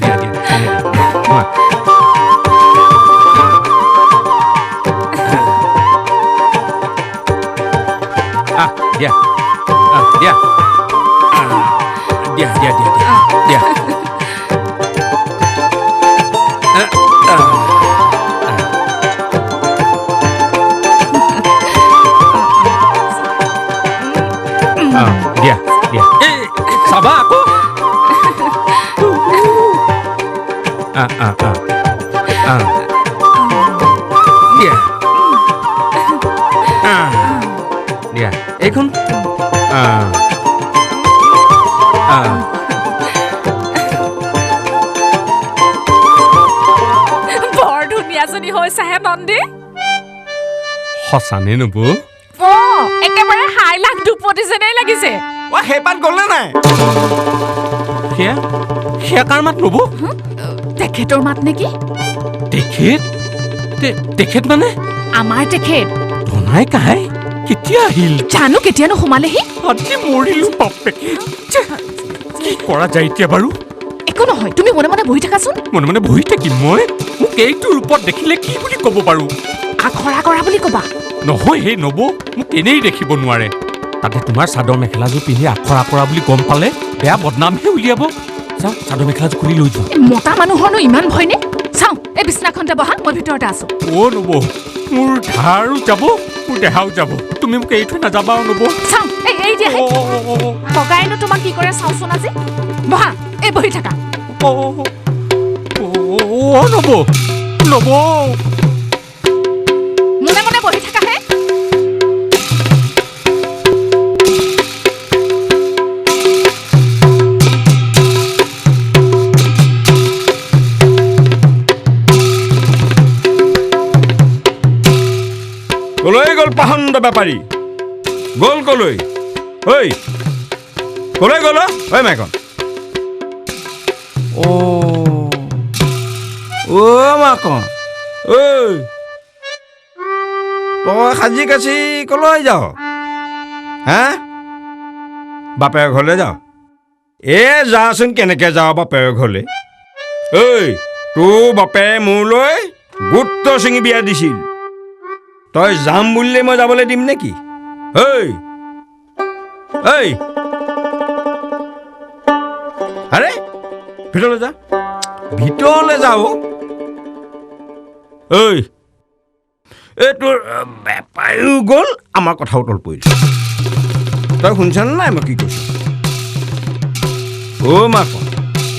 চাবা আকৌ দিয়া এইখন বৰ ধুনীয়াজনী হৈছেহে নন্দী সঁচানে নব একেবাৰে হাই লাখ দুপতি যেনেই লাগিছে সেইপাত গ'লে নাই সেয়া কাৰ মাত নব তেখেতৰ মাত নেকি তেখেত মানে আমাৰ তেখেত ধনাই কাই কেতিয়া আহিল জানো কেতিয়ানো সোমালেহি আজি মৰিলো বাপেকে কি কৰা যায় এতিয়া বাৰু একো নহয় তুমি মনে মনে বহি থাকাচোন মনে বহি থাকিম মই মোক এইটো ৰূপত দেখিলে কি বুলি ক'ব পাৰো আখৰা কৰা বুলি ক'বা নহয় সেই নব মোক এনেই দেখিব নোৱাৰে তাতে তোমাৰ চাদৰ মেখেলাযোৰ পিন্ধি আখৰা কৰা বুলি গম পালে বেয়া বদনামহে উলিয়াব চাওঁ চাদৰ মেখেলাযোৰ খুলি লৈ যোৱা মতা মানুহৰনো ইমান ভয়নে চাওঁ এই বিছনাখনতে বহা মই ভিতৰতে আছো নব মোৰ ধাৰো যাব মোৰ দেহাও যাব তুমি মোক এৰি থৈ নাযাবা নব চাওঁ এই দিয়া ককাইনো তোমাক কি কৰে চাওঁচোন আজি বহা এই বহি থাকা নব মনে মনে বহি থাকা হে কলৈ গ'ল পাহন্দ বেপাৰী গ'ল কলৈ ঐ কলৈ গ'ল ঐ মাইকন মাকন ঐ তই সাজি কাচি কলৈ যাৱ হা বাপেৰ ঘৰলৈ যাওঁ যাচোন কেনেকৈ যাওঁ বাপেৰ ঘৰলৈ ঐ তোৰ বাপে মোলৈ গুৰুত্ব ছিঙি বিয়া দিছিল তই যাম বুলিলে মই যাবলৈ দিম নেকি আৰে ভিতৰলৈ যাওঁ এই তোৰ বেপাৰীও গ'ল আমাৰ কথাও তল পৰিল তই শুনছনে নাই মই কি কৈছোঁ মাক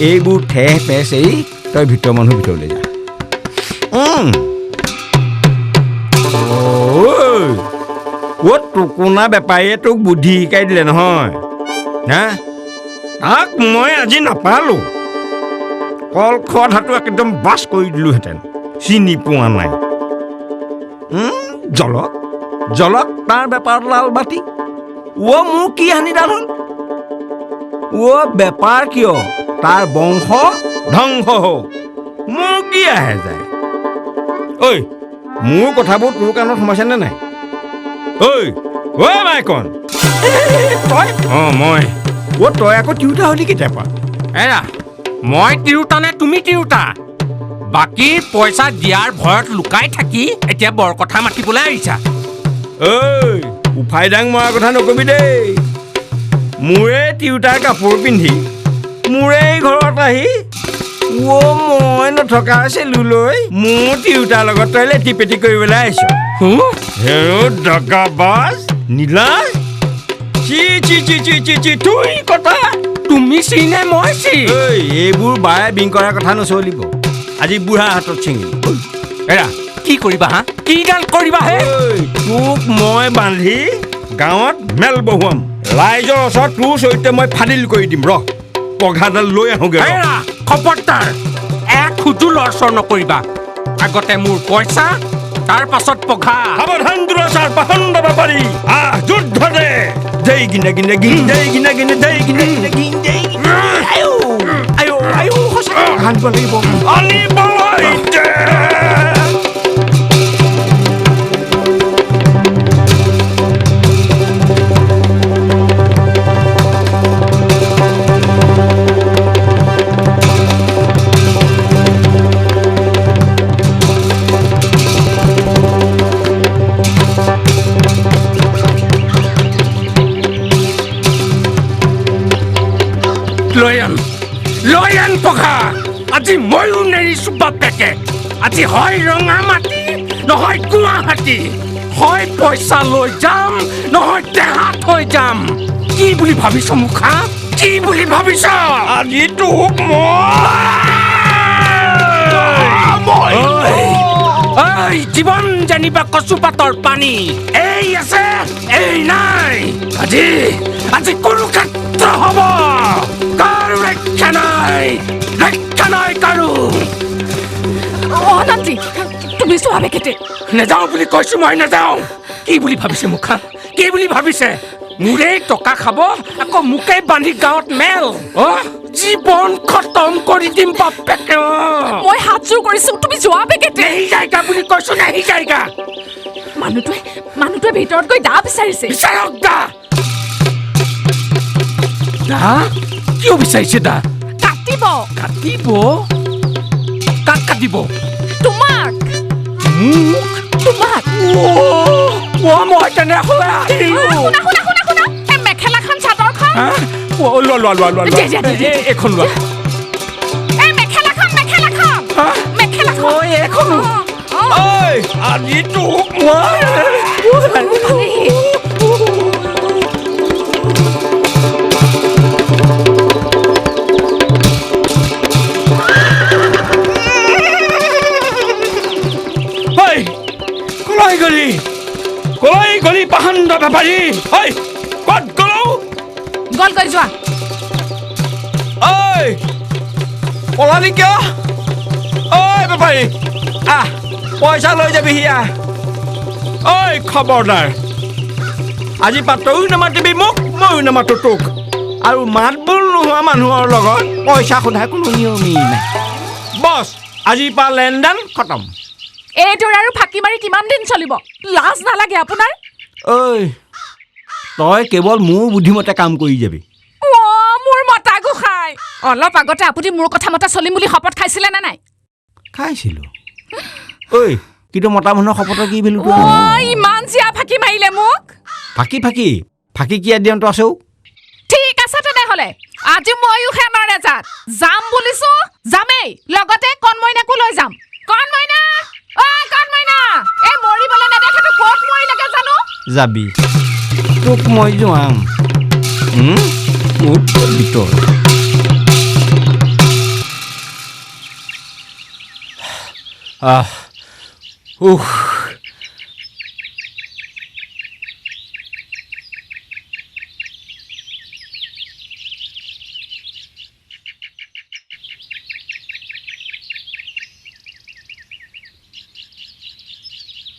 এইবোৰ ঠেহ পেচ এই তই ভিতৰ মানুহ ভিতৰলৈ যা ক'ত টোকোনা বেপাৰীয়ে তোক বুদ্ধি শিকাই দিলে নহয় হা তাক মই আজি নাপালোঁ কল খোৱা ধাতু একদম বাছ কৰি দিলোহেঁতেন চিনি পোৱা নাই জলক তাৰ বেপাৰত লাল বাতি মোৰ কি হানিডাল হ'ল বেপাৰ কিয় তাৰ বংশ ধ্বংস হওক মোৰ কি আহে যায় ঐ মোৰ কথাবোৰ তোৰ কাণত সোমাইছেনে নাই মাইকন তই মই তই আকৌ তিৰোতা হলি কেতিয়াবা এৰা মই তিৰোতা নে তুমি তিৰোতা বাকী পইচা দিয়াৰ ভয়ত লুকাই থাকি এতিয়া বৰ কথা মাতিবলৈ আহিছা উফাই ডাং মৰাৰ কথা নকবি দেই মোৰে তিৰোতাৰ কাপোৰ পিন্ধি মোৰে ঘৰত আহি মই নথকা চেলুলৈ মোৰ তিৰোতাৰ লগত তই লেটি পেটি কৰিবলৈ আহিছ ডকাবাজ নীলাজ চি চি চি চি চি চি তুই কথা তুমি চিনে মই চি এইবোৰ বাৰে বিং কৰাৰ কথা নচলিব আজি বুঢ়া হাতত ছিঙিল এৰা কি কৰিবা হা কি গাল কৰিবা হে তোক মই বান্ধি গাঁৱত মেল বহুৱাম ৰাইজৰ ওচৰত তোৰ সৈতে মই ফাদিল কৰি দিম ৰ পঘাডাল লৈ আহোগৈ এৰা খবৰদাৰ এক খুজু লৰচৰ নকৰিবা আগতে মোৰ পইচা তাৰ পাছত পঘা সাৱধান দুৰাচাৰ পাখণ্ড বেপাৰী যুদ্ধ দে দেই গিনে গিনে গিন দেই গিনে গিনে দেই গিনে গিনে গিন দেই আয়ো সঁচাকৈ আনিব লাগিব আনিবলৈ লয়ান পঘা আজি ময়ো নেৰিছো বাপেকে আজি হয় ৰঙা মাটি নহয় গুৱাহাটী হয় পইচা লৈ যাম নহয় দেহাত হৈ যাম কি বুলি ভাবিছ মুখা কি বুলি ভাবিছ আজি তোক জীৱন জানিবা কচু পাতৰ পানী এই আছে এই নাই আজি কুৰুক্ষেত্ৰ হ'ব কাৰো ৰক্ষা নাই কাৰো নাতি তুমি চোৱা বেকেটে নেযাওঁ বুলি কৈছো মই নেযাওঁ কি বুলি ভাবিছে মুখা কি বুলি ভাবিছে মোৰে টকা খাব আকৌ মোকে বান্ধি গাঁৱত মেল জীৱন খতম কৰি দিম বাপেকে মই হাত জোৰ কৰিছো তুমি যোৱা বেকেটে নেহি যায়গা বুলি কৈছো নেহি যায়গা মানুহটোৱে ভিতৰত গৈ দা বিচাৰিছে বিচাৰক দা কিয় বিচাৰিছে দা কাটিব কাক কাটিব তোমাক মই তেনেহ'লে শুনা মেখেলাখন চাদৰখন এইখন লোৱা মেখেলাখন আজি তোক কলাই গলি পাখণ্ড বেপাৰী ক'ত গ'ল গৈ যোৱা পলালি কিয় বেপাৰী পইচা লৈ যাবি হিয়া খবৰদাৰ আজি পা তয়ো নামাতিবি মোক ময়ো নামাতো তোক আৰু মাত বোল নোহোৱা মানুহৰ লগত পইচা সোধা কোনো নিয়মেই নাই বছ আজিৰ পৰা লেনদেন খতম এইটোৰ আৰু ফাঁকি মাৰি কিমান দিন চলিব লাজ নালাগে আপোনাৰ তই কেৱল মোৰ বুদ্ধিমতে কাম কৰি যাবি মোৰ মতা গোসাঁই অলপ আগতে আপুনি মোৰ কথা মতে চলিম বুলি শপত খাইছিলে নে নাই খাইছিলো কিন্তু মতা মানুহৰ শপতৰ কি ভেলু ইমান জিয়া ফাঁকি মাৰিলে মোক ফাঁকি কিয় দিয়ন্ত আছেও ঠিক আছে তেনেহ'লে আজি ময়ো হেনৰে যাম বুলিছো যামেই লগতে কণমইনাকো লৈ যাম কণমইনা এই মৰিবলৈ নেদেখাটো ক'ত মৰিলেগে জানো যাবি তোক মই যোৱাম ভিতৰ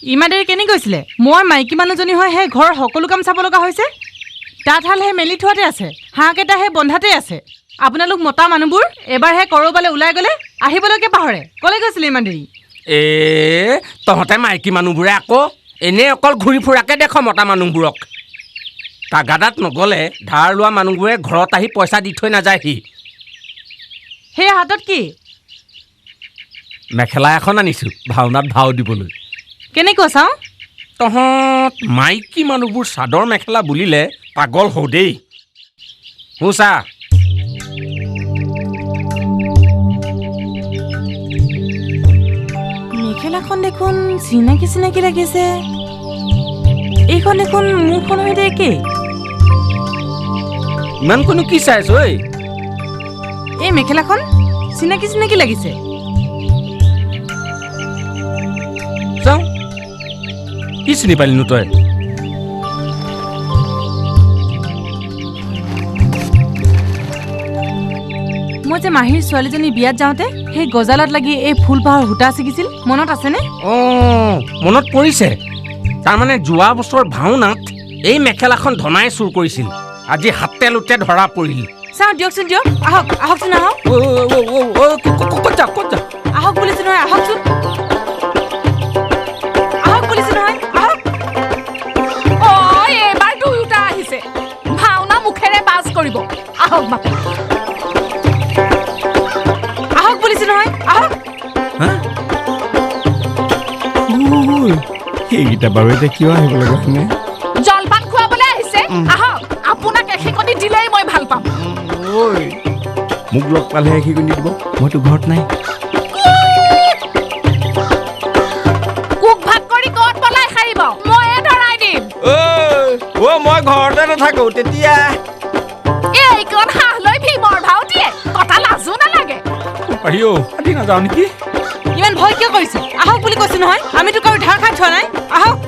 ইমান দেৰি কেনে গৈছিলে মই মাইকী মানুহজনী হৈ সেই ঘৰৰ সকলো কাম চাব লগা হৈছে তাঁতশাল হে মেলি থোৱাতে আছে হাঁহকেইটা হে বন্ধাতে আছে আপোনালোক মতা মানুহবোৰ এবাৰহে কৰবালৈ ওলাই গ'লে আহিবলৈকে পাহৰে ক'লে গৈছিলে ইমান দেৰি তহঁতে মাইকী মানুহবোৰে আকৌ এনেই অকল ঘূৰি ফুৰাকে দেখ মতা মানুহবোৰক তাগাদাত নগ'লে ধাৰ লোৱা মানুহবোৰে ঘৰত আহি পইচা দি থৈ নাযায়হি সেই হাতত কি মেখেলা এখন আনিছোঁ ভাওনাত ভাও দিবলৈ কেনেকৈ চাওঁ তহঁত মাইকী মানুহবোৰ চাদৰ মেখেলা বুলিলে পাগল হওঁ দেই চা মেখেলাখন দেখোন চিনাকি চিনাকি লাগিছে এইখন দেখোন মোৰখন সৈতে একেই ইমানখনো কি চাইছ ঐ এই মেখেলাখন চিনাকি চিনাকি লাগিছে চাওঁ কি চিনি পালিনো তই মই যে মাহীৰ ছোৱালীজনী বিয়াত যাওঁতে সেই গজালত লাগি এই ফুলপাহৰ সূতা ছিগিছিল মনত আছেনে মনত পৰিছে তাৰমানে যোৱা বছৰ ভাওনাত এই মেখেলাখন ধনাই চুৰ কৰিছিল আজি হাতে লোতে ধৰা পৰিল চাওঁ দিয়কচোন দিয়ক আহক আহকচোন আহক ক'ত যা আহক বুলিছো নহয় আহকচোন আহক বুলিছো নহয় আহক এইবাৰ দুয়োটা আহিছে ভাওনা মুখেৰে বাজ কৰিব আহক বাপে আহক বুলিছো নহয় আহক সেইকেইটা বাৰু এতিয়া কিয় আহিব লগা হয়নে জলপান খুৱাবলৈ আহিছে আহক আপোনাক এশিকণি দিলেই মই ভাল পাম ঐ মোক লগ পালেহে এশিকণি দিব মইতো ঘৰত নাই কুক ভাগ কৰি ক'ত পলাই সাৰিব ময়ে ধৰাই দিম মই ঘৰতে নাথাকো তেতিয়া এইকণ হাঁহ লৈ ভীমৰ ভাও দিয়ে কথা লাজো নালাগে আহিও আজি নাযাওঁ নেকি ইমান ভয় কিয় কৰিছে আহক বুলি কৈছো নহয় আমিতো কাৰো ধাৰ খাই থোৱা নাই আহক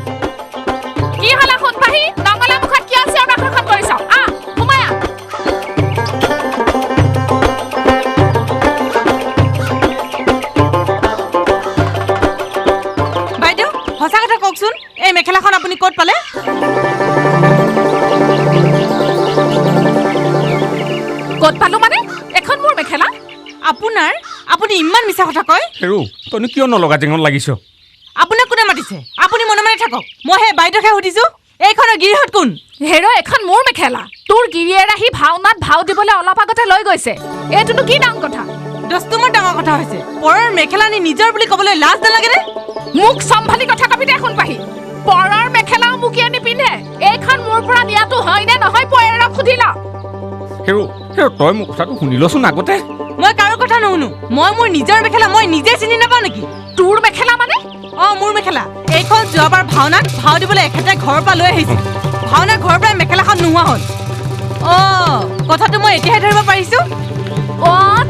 কি হ'লা সোণপাহি নঙলা মুখত কিয় চিঞৰ বাখৰখন কৰিছ আহ সোমাই আহ বাইদেউ সঁচা কথা কওকচোন এই মেখেলাখন আপুনি ক'ত পালে ক'ত পালো মানে এখন মোৰ মেখেলা আপোনাৰ আপুনি ইমান মিছা কথা কয় হেৰু তইনো কিয় নলগা জেঙত লাগিছ আপোনাক কোনে মাতিছে আপুনি মনে মনে থাকক মই সেই বাইদেউকে সুধিছো এইখনৰ গিৰিহঁত কোন হেৰ এখন মোৰ মেখেলা তোৰ গিৰিয়েৰ আহি ভাওনাত ভাও দিবলৈ অলপ আগতে লৈ গৈছে এইটোনো কি ডাঙৰ কথা দস্তুমৰ ডাঙৰ কথা হৈছে পৰৰ মেখেলা নি নিজৰ বুলি ক'বলৈ লাজ নালাগেনে মোক চম্ভালি কথা কবি দে সোণপাহি পৰৰ মেখেলাও মোক কিয় নিপিন্ধে এইখন মোৰ পৰা নিয়াটো হয় নে নহয় পয়েৰক সুধি ল হেৰু তই মোক কথাটো শুনি লচোন আগতে মই কাৰো কথা নুশুনো মই মোৰ নিজৰ মেখেলা মই নিজে চিনি নাপাওঁ নেকি তোৰ মেখেলা মানে মোৰ মেখেলা এইখন যোৱাবাৰ ভাওনাত ভাও দিবলৈ এখেতে ঘৰৰ পৰা লৈ আহিছিল ভাওনাৰ ঘৰৰ পৰা মেখেলাখন নোহোৱা হ'ল কথাটো মই এতিয়াহে ধৰিব পাৰিছো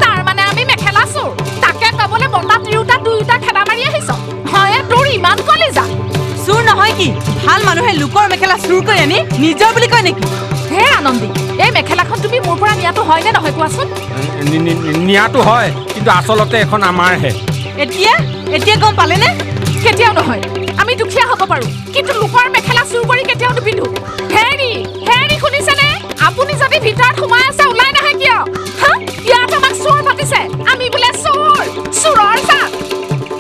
তাৰ মানে আমি মেখেলা চোৰ তাকে কবলৈ মতা তিৰোতা দুয়োটা খেদা মাৰি আহিছ হয় তোৰ ইমান কলিজা চুৰ নহয় কি ভাল মানুহে লোকৰ মেখেলা চুৰ কৰি আনি নিজৰ বুলি কয় নেকি হে আনন্দী এই মেখেলাখন তুমি মোৰ পৰা নিয়াটো হয় নে নহয় কোৱাচোন নিয়াটো হয় কিন্তু আচলতে এখন আমাৰহে এতিয়া গম পালেনে কেতিয়াও নহয় আমি দুখীয়া হ'ব পাৰো কিন্তু লোকৰ মেখেলা চুৰ কৰি কেতিয়াও নিপিন্ধো হেৰি শুনিছেনে আপুনি যদি ভিতৰত সোমাই আছে ওলাই নাহে কিয় ইয়াত আমাক চোৰ মাতিছে আমি বোলে চোৰৰ জাত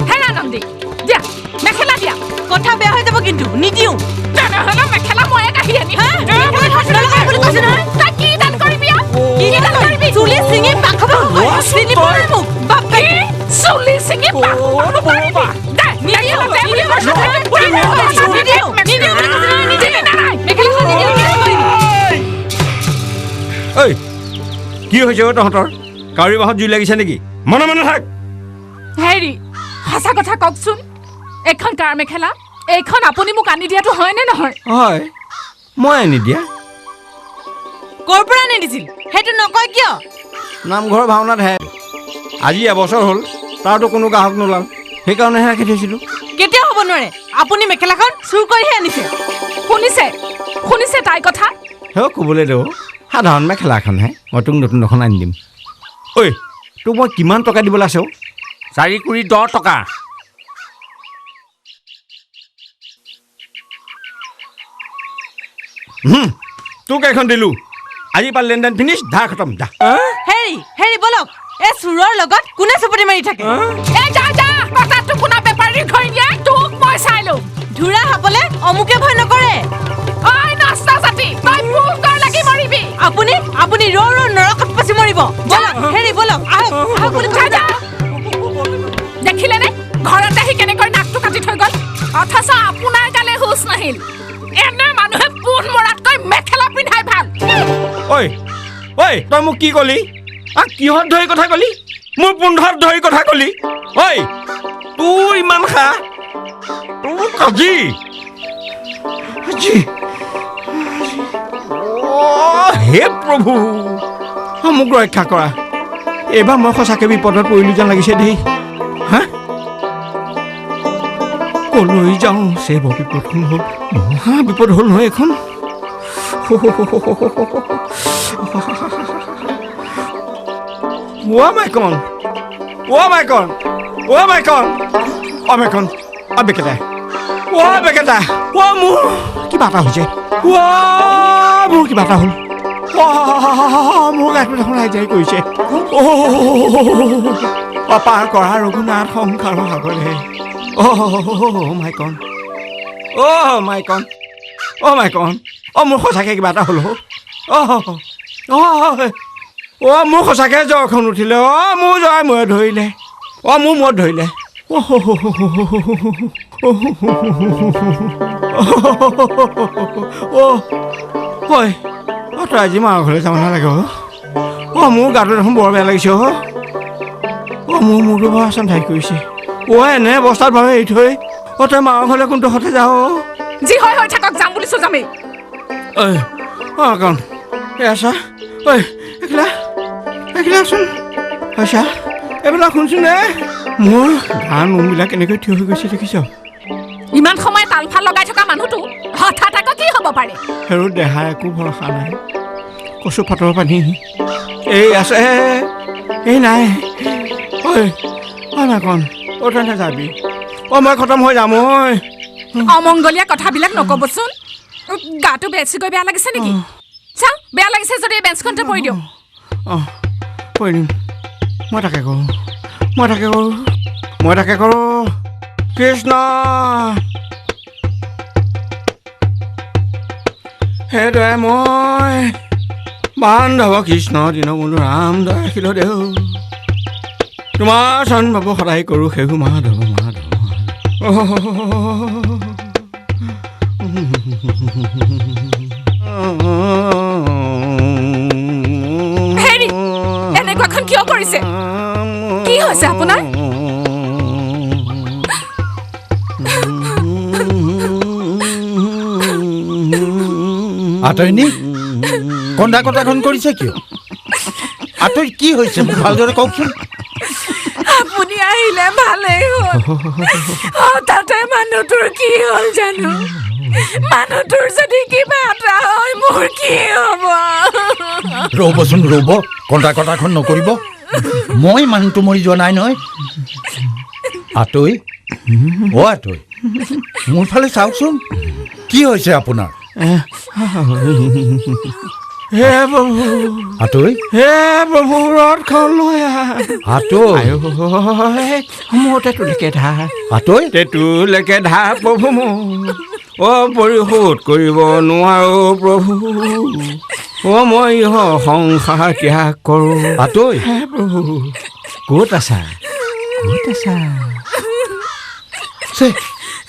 হে আনন্দী দিয়া মেখেলা দিয়া কথা বেয়া হৈ যাব কিন্তু নিদিওঁ তেনেহ'লে মেখেলা ময়ে কাঢ়ি আনি তই কি দান কৰিবি চুলি ছিঙি পাখাব চিনি পোৱা নাই মোক বাপ চুলি ছিঙি কি হৈছে তহঁতৰ কাউৰী বাহত জুই লাগিছে নেকি মনে মনে থাক হেৰি সঁচা কথা কওকচোন এইখন কাৰ মেখেলা এইখন আপুনি মোক আনি দিয়াটো হয় নে নহয় হয় মই আনি দিয়া ক'ৰ পৰা আনি দিছিল সেইটো নকয় কিয় নামঘৰৰ ভাওনাত হে আজি এবছৰ হ'ল তাৰতো কোনো গ্ৰাহক নোলাল সেইকাৰণেহে ৰাখি থৈছিলোঁ কেতিয়াও হ'ব নোৱাৰে আপুনি মেখেলাখন চুৰ কৰিহে আনিছে শুনিছে তাই কথা ক'বলৈ দেও সাধাৰণ মেখেলা এখনহে মই তোক নতুন এখন আনি দিম ঐ তোক মই কিমান টকা দিবলৈ আছে 4 কুৰি 10 টকা তোক এখন দিলোঁ আজি পৰা লেনদেন ফিনিছ ধাৰ খতম যা হেৰি বলক এই চোৰৰ লগত কোনে চুপতি মাৰি থাকে এই যা যা কথাটো শুনা বেপাৰীৰ ঘৰ দিয়া তোক মই চাইলো ধুৰা হাপলে অমুকে ভয় নকৰে ঐ নষ্টা জাতি তই পোকৰ লাগি মৰিবি আপুনি ৰ নৰকত পাছি মৰিব বলক হেৰি বলক আহক বুলি যা যা দেখিলেনে ঘৰত আহি কেনেকৈ নাকটো কাটি থৈ গ'ল অথচ আপোনাৰ গালে হুচ নাহিল এনে মানুহে পোন মৰাতকৈ মেখেলা পিন্ধাই ভাল ঐ তই মোক কি কলি কিহত ধৰি কথা কলি মোৰ পোন্ধৰত ধৰি কথা কলি ঐ তোৰ ইমান খা তোক আজি হে প্ৰভু মোক ৰক্ষা কৰা এইবাৰ মই সঁচাকৈ বিপদত পৰিলোঁ যেন লাগিছে দেই হা কলৈ যাওঁ চেব বিপদখন হ'ল মহা বিপদ হ'ল নহয় এখন মাইকন বেকেটা মোৰ কিবা এটা হৈছে মোৰ কিবা এটা হ'ল মোৰ গাটো দেখোন ৰাইজাই কৰিছে পাৰ কৰা ৰঘুনাথ সংসাৰৰ সাগৰে মাইকন মোৰ সঁচাকৈ কিবা এটা হ'ল মোৰ সঁচাকৈ জ্বৰখন উঠিলে মোৰ জ্বৰে মূৰে ধৰিলে মোৰ মূৰত ধৰিলে তই আজি মাৰ ঘৰলৈ যাব নালাগে মোৰ গাটো দেখোন বৰ বেয়া লাগিছে মোৰ মূৰটো বৰ আচান ঠাই কৰিছে এনে অৱস্থাত বাৰু এৰি থৈ তই মাৰ ঘৰলৈ কোনটো হতে যাওঁ যি হয় হৈ থাকক যাম বুলিছো যামেই কণ আছা এখিলাচোন আচ্ছা এইবিলাক শুনছোন মোৰ গান নোমবিলাক কেনেকৈ থিয় হৈ গৈছে দেখিছ ইমান সময় তালফাল লগাই থকা মানুহটো হঠাৎ আকৌ কি হ'ব পাৰে হেৰু দেহাৰ একো ভৰসা নাই কচু ফাটৰ পানী এই আছে এই নাই মাকন তই নাযাবি মই খতম হৈ যাম অমংগলীয়া কথাবিলাক নক'বচোন গাটো বেছিকৈ বেয়া লাগিছে নেকি চাওঁ বেয়া লাগিছে যদি এই বেঞ্চখনতে পৰি দিওঁ পৰি দিম মই তাকে কৰোঁ কৃষ্ণ সেইদৰে মই বান্ধৱ কৃষ্ণ দীনবন্ধু ৰাম দয়াশীল দেও তোমাৰ চৰণ বাবু সদায় কৰোঁ সেহু মাধৱ হেৰি এনেকুৱাখন কিয় কৰিছে কি হৈছে আপোনাৰ আতৰিনী কন্দা কটাখন কৰিছে কিয় আতৰি কি হৈছে মোক ভালদৰে কওকচোন আপুনি আহিলে ভালেই হ'ল তাতে মানুহটোৰ কি হ'ল জানো মানুহটোৰ যদি কিবা এটা হয় মোৰ কি হ'ব ৰ'বচোন ৰ'ব কন্দা কটাখন নকৰিব মই মানুহটো মৰি যোৱা নাই নহয় আতৰি আতৰি মোৰ ফালে চাওকচোন কি হৈছে আপোনাৰ হে প্ৰভু আতৰি প্ৰভু ৰথখন লৈ মোৰ তেতুলৈকে ধাৰ তেতুলৈকে ধাৰ প্ৰভু মোৰ পৰিশোধ কৰিব নোৱাৰো প্ৰভু মই সংসাৰ ত্যাগ কৰোঁ আতৰি হে প্ৰভু ক'ত আছা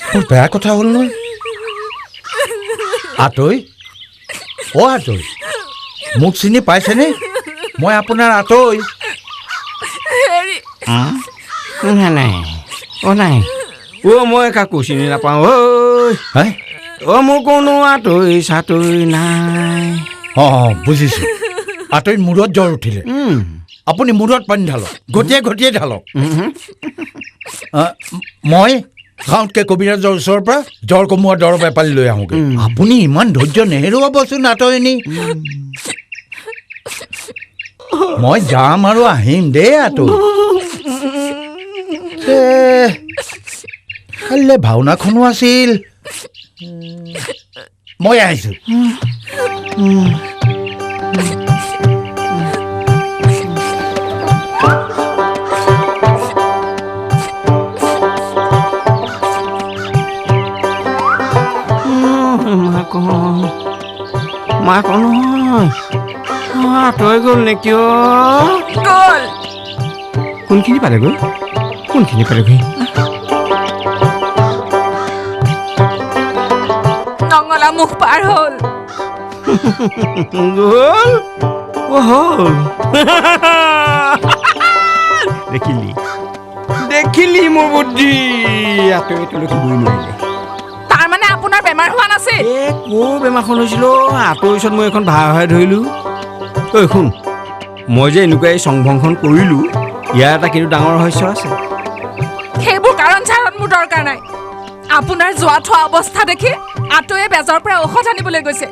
বৰ বেয়া কথা হ'ল নহয় আতৰি আতৰি মোক চিনি পাইছেনে মই আপোনাৰ আতৰি নাই মই কাকো চিনি নাপাওঁ মোৰ কোনো আতৰি চাতৰি নাই বুজিছোঁ আতৰি মূৰত জ্বৰ উঠিলে আপুনি মূৰত পানী ঢালক ঘটিয়াই ঢালক মই গাঁৱতকৈ কবিৰাজৰ ওচৰৰ পৰা জ্বৰ কমোৱা দৰৱ এপালি লৈ আহোঁগৈ আপুনি ইমান ধৈৰ্য নেহেৰুৱাবচোন আতৰিনী মই যাম আৰু আহিম দেই আতৰি কাইলৈ ভাওনাখনো আছিল মই আহিছোঁ। মাক নহয় তই গ'ল নেকি গ'ল কোনখিনি পালেগৈ নঙলা মুখ পাৰ হ'ল গ'ল হ'ল দেখিলি মোৰ বুদ্ধি আঁতৰি তুলসী বৈ নোৱাৰিলে তাৰমানে আপোনাৰ বেমাৰ হোৱা নাছিল ক'ৰ বেমাৰখন হৈছিল আঁতৰ পিছত মই এখন ভাড়াই ধৰিলোঁ ঐ শুন মই যে এনেকুৱা এই সংভংখন কৰিলোঁ ইয়াৰ এটা কিন্তু ডাঙৰ ৰহস্য আছে সেইবোৰ কাৰণ চাৰণ মোৰ দৰকাৰ নাই আপোনাৰ যোৱা থোৱা অৱস্থা দেখি আঁতৰে বেজৰ পৰা ঔষধ আনিবলৈ গৈছে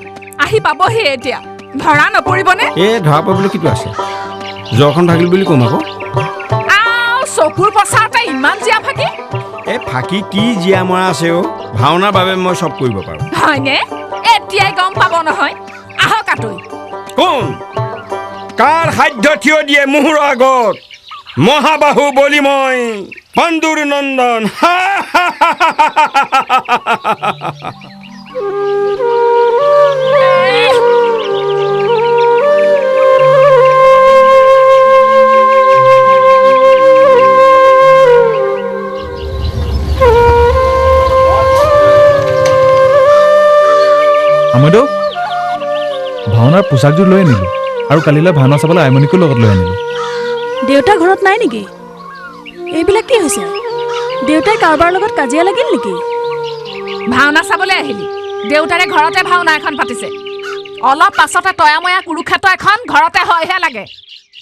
আহি পাবহি এতিয়া ধৰা নপৰিবনে ধৰা পাবলৈ কিটো আছে জ্বৰখন থাকিল বুলি ক'ম আকৌ চকুৰ পচাৰতে ইমান জীয়া ফাঁকি ফাঁকি কি জীয়া মৰা আছে ভাওনাৰ বাবে মই চব কৰিব পাৰোঁ হয়নে এতিয়াই গম পাব নহয় আহক আঁতৰি কোন কাৰ সাধ্য থিয় দিয়ে মুহুৰ আগত মহাবাহু বলি মই পাণ্ডুৰ নন্দন আমৈদেউ ভাওনাৰ পোচাকযোৰ লৈ আনিলোঁ আৰু কালিলৈ ভাওনা চাবলৈ আইমণিকো লগত লৈ আনিলোঁ দেউতা ঘৰত নাই নেকি এইবিলাক কি হৈছে দেউতাই কাৰোবাৰ লগত কাজিয়া লাগিল নেকি ভাওনা চাবলৈ আহিলি দেউতাৰে ঘৰতে ভাওনা এখন পাতিছে অলপ পাছতে তয়াময়া কুৰুক্ষেত্ৰ এখন ঘৰতে হয়হে লাগে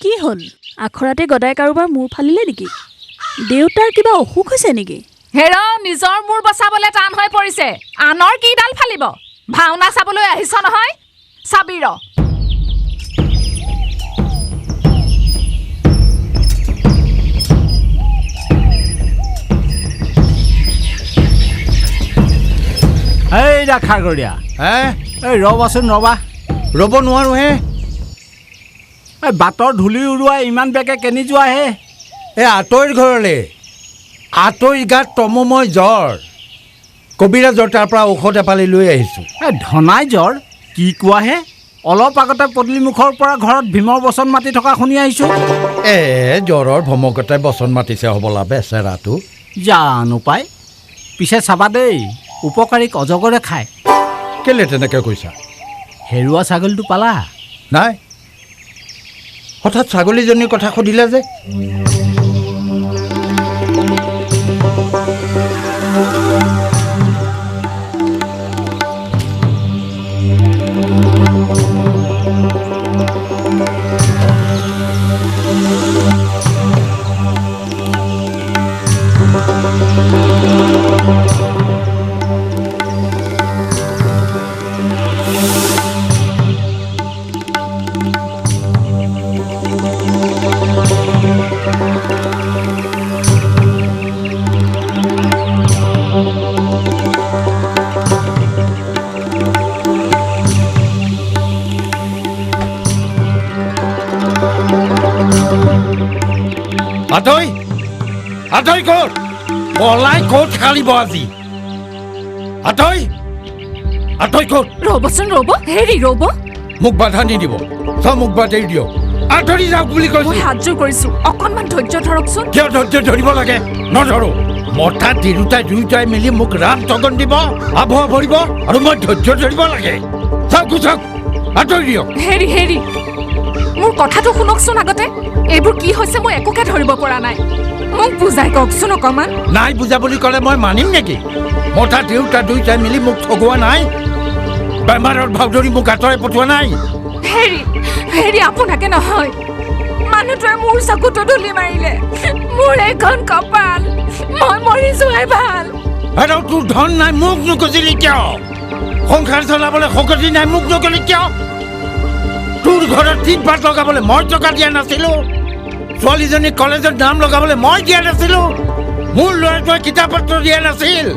কি হ'ল আখৰাতে গদাই কাৰোবাৰ মূৰ ফালিলে নেকি দেউতাৰ কিবা অসুখ হৈছে নেকি হেৰ নিজৰ মূৰ বচাবলৈ টান হৈ পৰিছে আনৰ কি ডাল ফালিব ভাওনা চাবলৈ আহিছ নহয় চাবি ৰ এই দা খাৰগৰীয়া এই ৰ'বাচোন ৰ'ব নোৱাৰোঁ হে এই বাটৰ ধূলি উৰুৱাই ইমান বেগে কেনি যোৱা হে এই আঁতৰিৰ ঘৰলৈ আঁতৰি গাত তমোময় জ্বৰ কবিৰাজৰ তাৰ পৰা ঔষধ এপালি লৈ আহিছোঁ এই ধনাই জ্বৰ কি কোৱাহে অলপ আগতে পদূলিমুখৰ পৰা ঘৰত ভীমৰ বচন মাতি থকা শুনি আহিছোঁ জ্বৰৰ ভমকতে বচন মাতিছে হ'বলা বেচেৰাটো জানো পাই পিছে চাবা দেই উপকাৰীক অজগৰে খায় কেলে তেনেকৈ কৈছা হেৰুৱা ছাগলীটো পালা নাই হঠাৎ ছাগলীজনীৰ কথা সুধিলে যে আঁতৰি ক'ত পলাই ক'ত খালিব আজি আঁতৰি ক'ত ৰ'বচোন ৰ'ব হেৰি ৰ'ব মোক বাধা নিদিব চব মোক বাধা দিয়ক আঁতৰি যাওক বুলি কৈছোঁ মই হাতযোৰ কৰিছোঁ অকণমান ধৈৰ্য ধৰকচোন কিয় ধৈৰ্য ধৰিব লাগে নধৰো মতা তিৰোতাই দুয়োটাই মিলি মোক ৰাম তগন দিব আবহাৱা ভৰিব আৰু মই ধৈৰ্য ধৰিব লাগে চাওক আঁতৰি দিয়ক হেৰি মোৰ কথাটো শুনকচোন আগতে এইবোৰ কি হৈছে মই একোকে ধৰিব পৰা নাই মোক বুজাই কওকচোন অকণমান নাই বুজা বুলি ক'লে মই মানিম নেকি মতা তিৰোতা দুয়োটাই মিলি মোক ঠগোৱা নাই বেমাৰৰ ভাও ধৰি মোক আঁতৰাই পঠোৱা নাই হেৰি আপোনাকে নহয় মানুহটোৱে মোৰ চকুটো ধূলি মাৰিলে মোৰ এখন কপাল মই মৰি যোৱাই ভাল আৰু তোৰ ধন নাই মোক নকজিলি কিয় সংসাৰ চলাবলৈ শকতি নাই মোক নকলি কিয় তোৰ ঘৰত তিন পাত লগাবলৈ মই টকা দিয়া নাছিলোঁ ছোৱালীজনী কলেজত নাম লগাবলৈ মই দিয়া নাছিলোঁ মোৰ ল'ৰাটোৱে কিতাপ পত্ৰ দিয়া নাছিল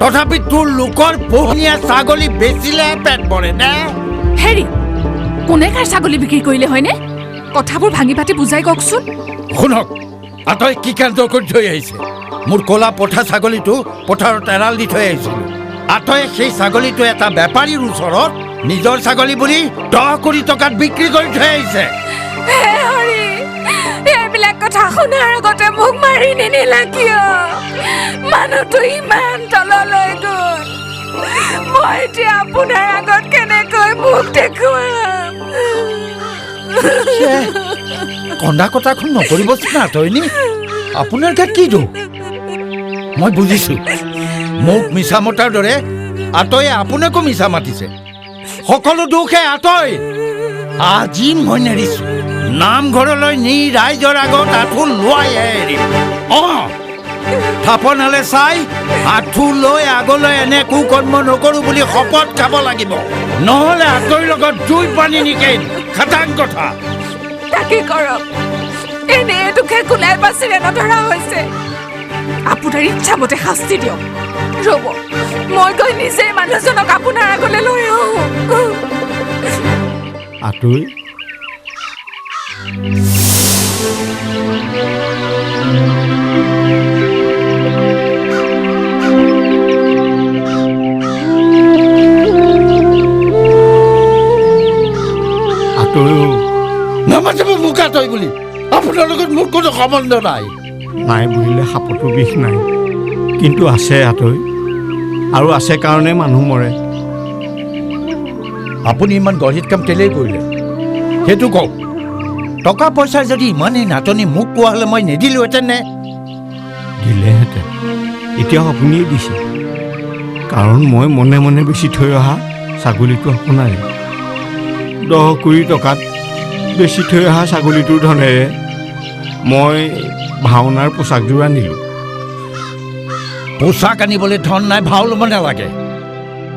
তথাপি তোৰ লোকৰ পোহনীয়া ছাগলী বেচিলেহে পেট ভৰে নে? হেৰি কোনে কাৰ ছাগলী বিক্ৰী কৰিলে হয়নে? কথাবোৰ ভাঙি পাতি বুজাই কওকচোন। শুনক, আতই কি কাণ্ড কৰি থৈ আহিছে? মোৰ ক'লা পঠা ছাগলীটো পথাৰত এৰাল দি থৈ আহিছিলোঁ। আতই সেই ছাগলীটো এটা বেপাৰীৰ ওচৰত নিজৰ ছাগলী বুলি 10 কোটি টকাত বিক্ৰী কৰি থৈ আহিছে। এইবিলাক কথা শুনাৰ আগতে মোক মাৰি নিনিলা কিয়? মানুহটো ইমান তললৈ গ'ল, মই এতিয়া আপোনাৰ আগত কেনেকৈ মুখ দেখুৱাম? কন্দা কথাখন নকৰিবচোন আতইনি। আপোনাৰ গাত কি দুখ? মই বুজিছোঁ, মোক মিছা মতাৰ দৰে আতয়ে আপোনাকো মিছা মাতিছে। সকলো দুখে আতই। আজি মই নেৰিছোঁ, নামঘৰলৈ নি ৰাইজৰ আগত আঁঠু লোৱাইহে এৰিম। থাপনালে চাই আঁঠু লৈ আগলৈ এনে কুকৰ্ম নকৰোঁ বুলি শপত খাব লাগিব, নহ'লে আতইৰ লগত জুই পানী নিকিন। খাটাং কথা। তাকে কৰক, এনে দুখে কোলাই বাচিৰে নধৰা হৈছে। আপোনাৰ ইচ্ছামতে শাস্তি দিয়ক। ৰ'ব, মই গৈ নিজে মানুহজনক আপোনাৰ আগলৈ লৈ আহোঁ। আতৈ, নামাতিব মোক আতই বুলি। আপোনাৰ লগত মোৰ কোনো সম্বন্ধ নাই। নাই বুলিলে সাপতো বিষ নাই, কিন্তু আছে আতৈ, আৰু আছে কাৰণে মানুহ মৰে। আপুনি ইমান গঢ়িত কাম কেলেই কৰিলে সেইটো কওক। টকা পইচাৰ যদি ইমানেই নাটনি মোক কোৱা হ'লে মই নিদিলোহেঁতেন নে? দিলেহেঁতেন, এতিয়াও আপুনিয়ে দিছে, কাৰণ মই মনে মনে বেচি থৈ অহা ছাগলীটো আপোনাৰে। 10 কোটি টকাত বেচি থৈ অহা ছাগলীটোৰ ধনেৰে মই ভাওনাৰ পোচাকযোৰ আনিলোঁ। পোচাক আনিবলৈ ধন নাই, ভাও ল'ব নালাগে।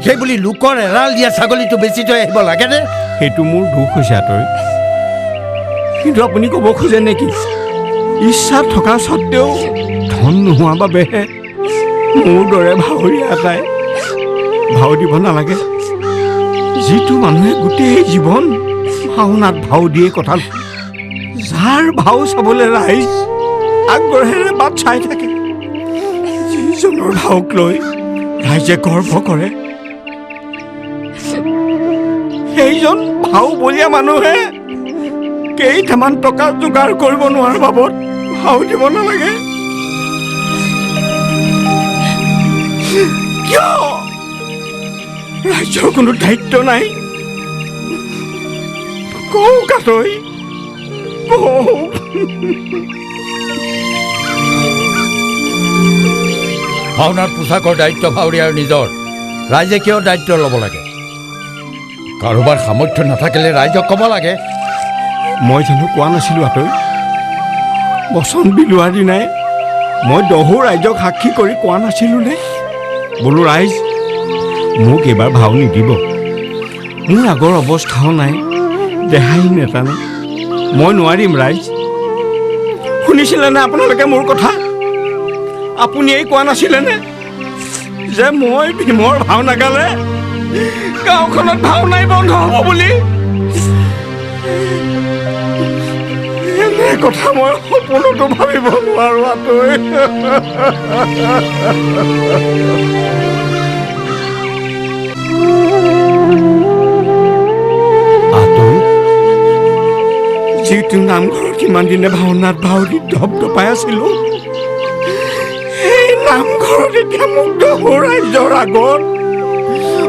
সেই বুলি লোকৰ এৰাল দিয়া ছাগলীটো বেচি থৈ আহিব লাগেনে? সেইটো মোৰ দুখ হৈছে আতৈ, কিন্তু আপুনি ক'ব খোজে নেকি ইচ্ছা থকা স্বত্বেও ধন নোহোৱাৰ বাবেহে মোৰ দৰে ভাৱৰীয়া এটাই ভাও দিব নালাগে? যিটো মানুহে গোটেই জীৱন ভাওনাত ভাও দিয়ে কথা, যাৰ ভাও চাবলৈ ৰাইজ আগ্ৰহেৰে বাট চাই থাকে, যিজনৰ ভাওক লৈ ৰাইজে গৰ্ব কৰে, সেইজন ভাও বলীয়া মানুহে কেইটামান টকা যোগাৰ কৰিব নোৱাৰাৰ বাবদ ভাও দিব নালাগে কিয়? ৰাইজৰ কোনো দায়িত্ব নাই? কওক আতৈ, কওক। ভাওনাৰ পোচাকৰ দায়িত্ব ভাৱৰীয়াৰ নিজৰ। ৰাইজে কিয় দায়িত্ব ল'ব লাগে? কাৰোবাৰ সামৰ্থ্য নাথাকিলে ৰাইজক ক'ব লাগে। মই জানো কোৱা নাছিলোঁ আতৈ? বচন বিলোৱাৰ দিনাই মই 10 ৰাইজক সাক্ষী কৰি কোৱা নাছিলোঁ নে? বোলো ৰাইজ, মোক এইবাৰ ভাও নিদিব, মোৰ আগৰ অৱস্থাও নাই, দেহাই নেটানে, মই নোৱাৰিম ৰাইজ। শুনিছিলেনে আপোনালোকে মোৰ কথা? আপুনিয়ে কোৱা নাছিলেনে যে মই ভীমৰ ভাও নাগালে গাঁওখনত ভাও নাই বন্ধ হ'ব বুলি? এনে কথা মই সপোনতো ভাবিব নোৱাৰো আতৈ। আতৈ, যিটো নামঘৰত কিমান দিনে ভাওনাত ভাও দি ধপধপাই আছিলো, সেই নামঘৰত এতিয়া মোক 10 ৰাইজৰ আগত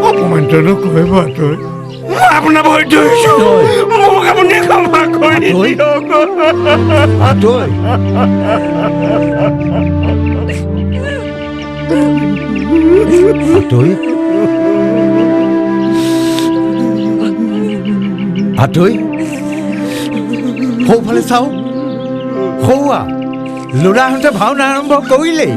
অপমানিত নকৰিব আতৈ। মই আপোনাৰ ভৰিত ধৰিছোঁ, মোক আপুনি ক্ষমা কৰি দিয়ক। আতৈ, আতৈ, সৌফালে চাওঁ, সৌৱা ল'ৰাহঁতে ভাওনা আৰম্ভ কৰিলেই।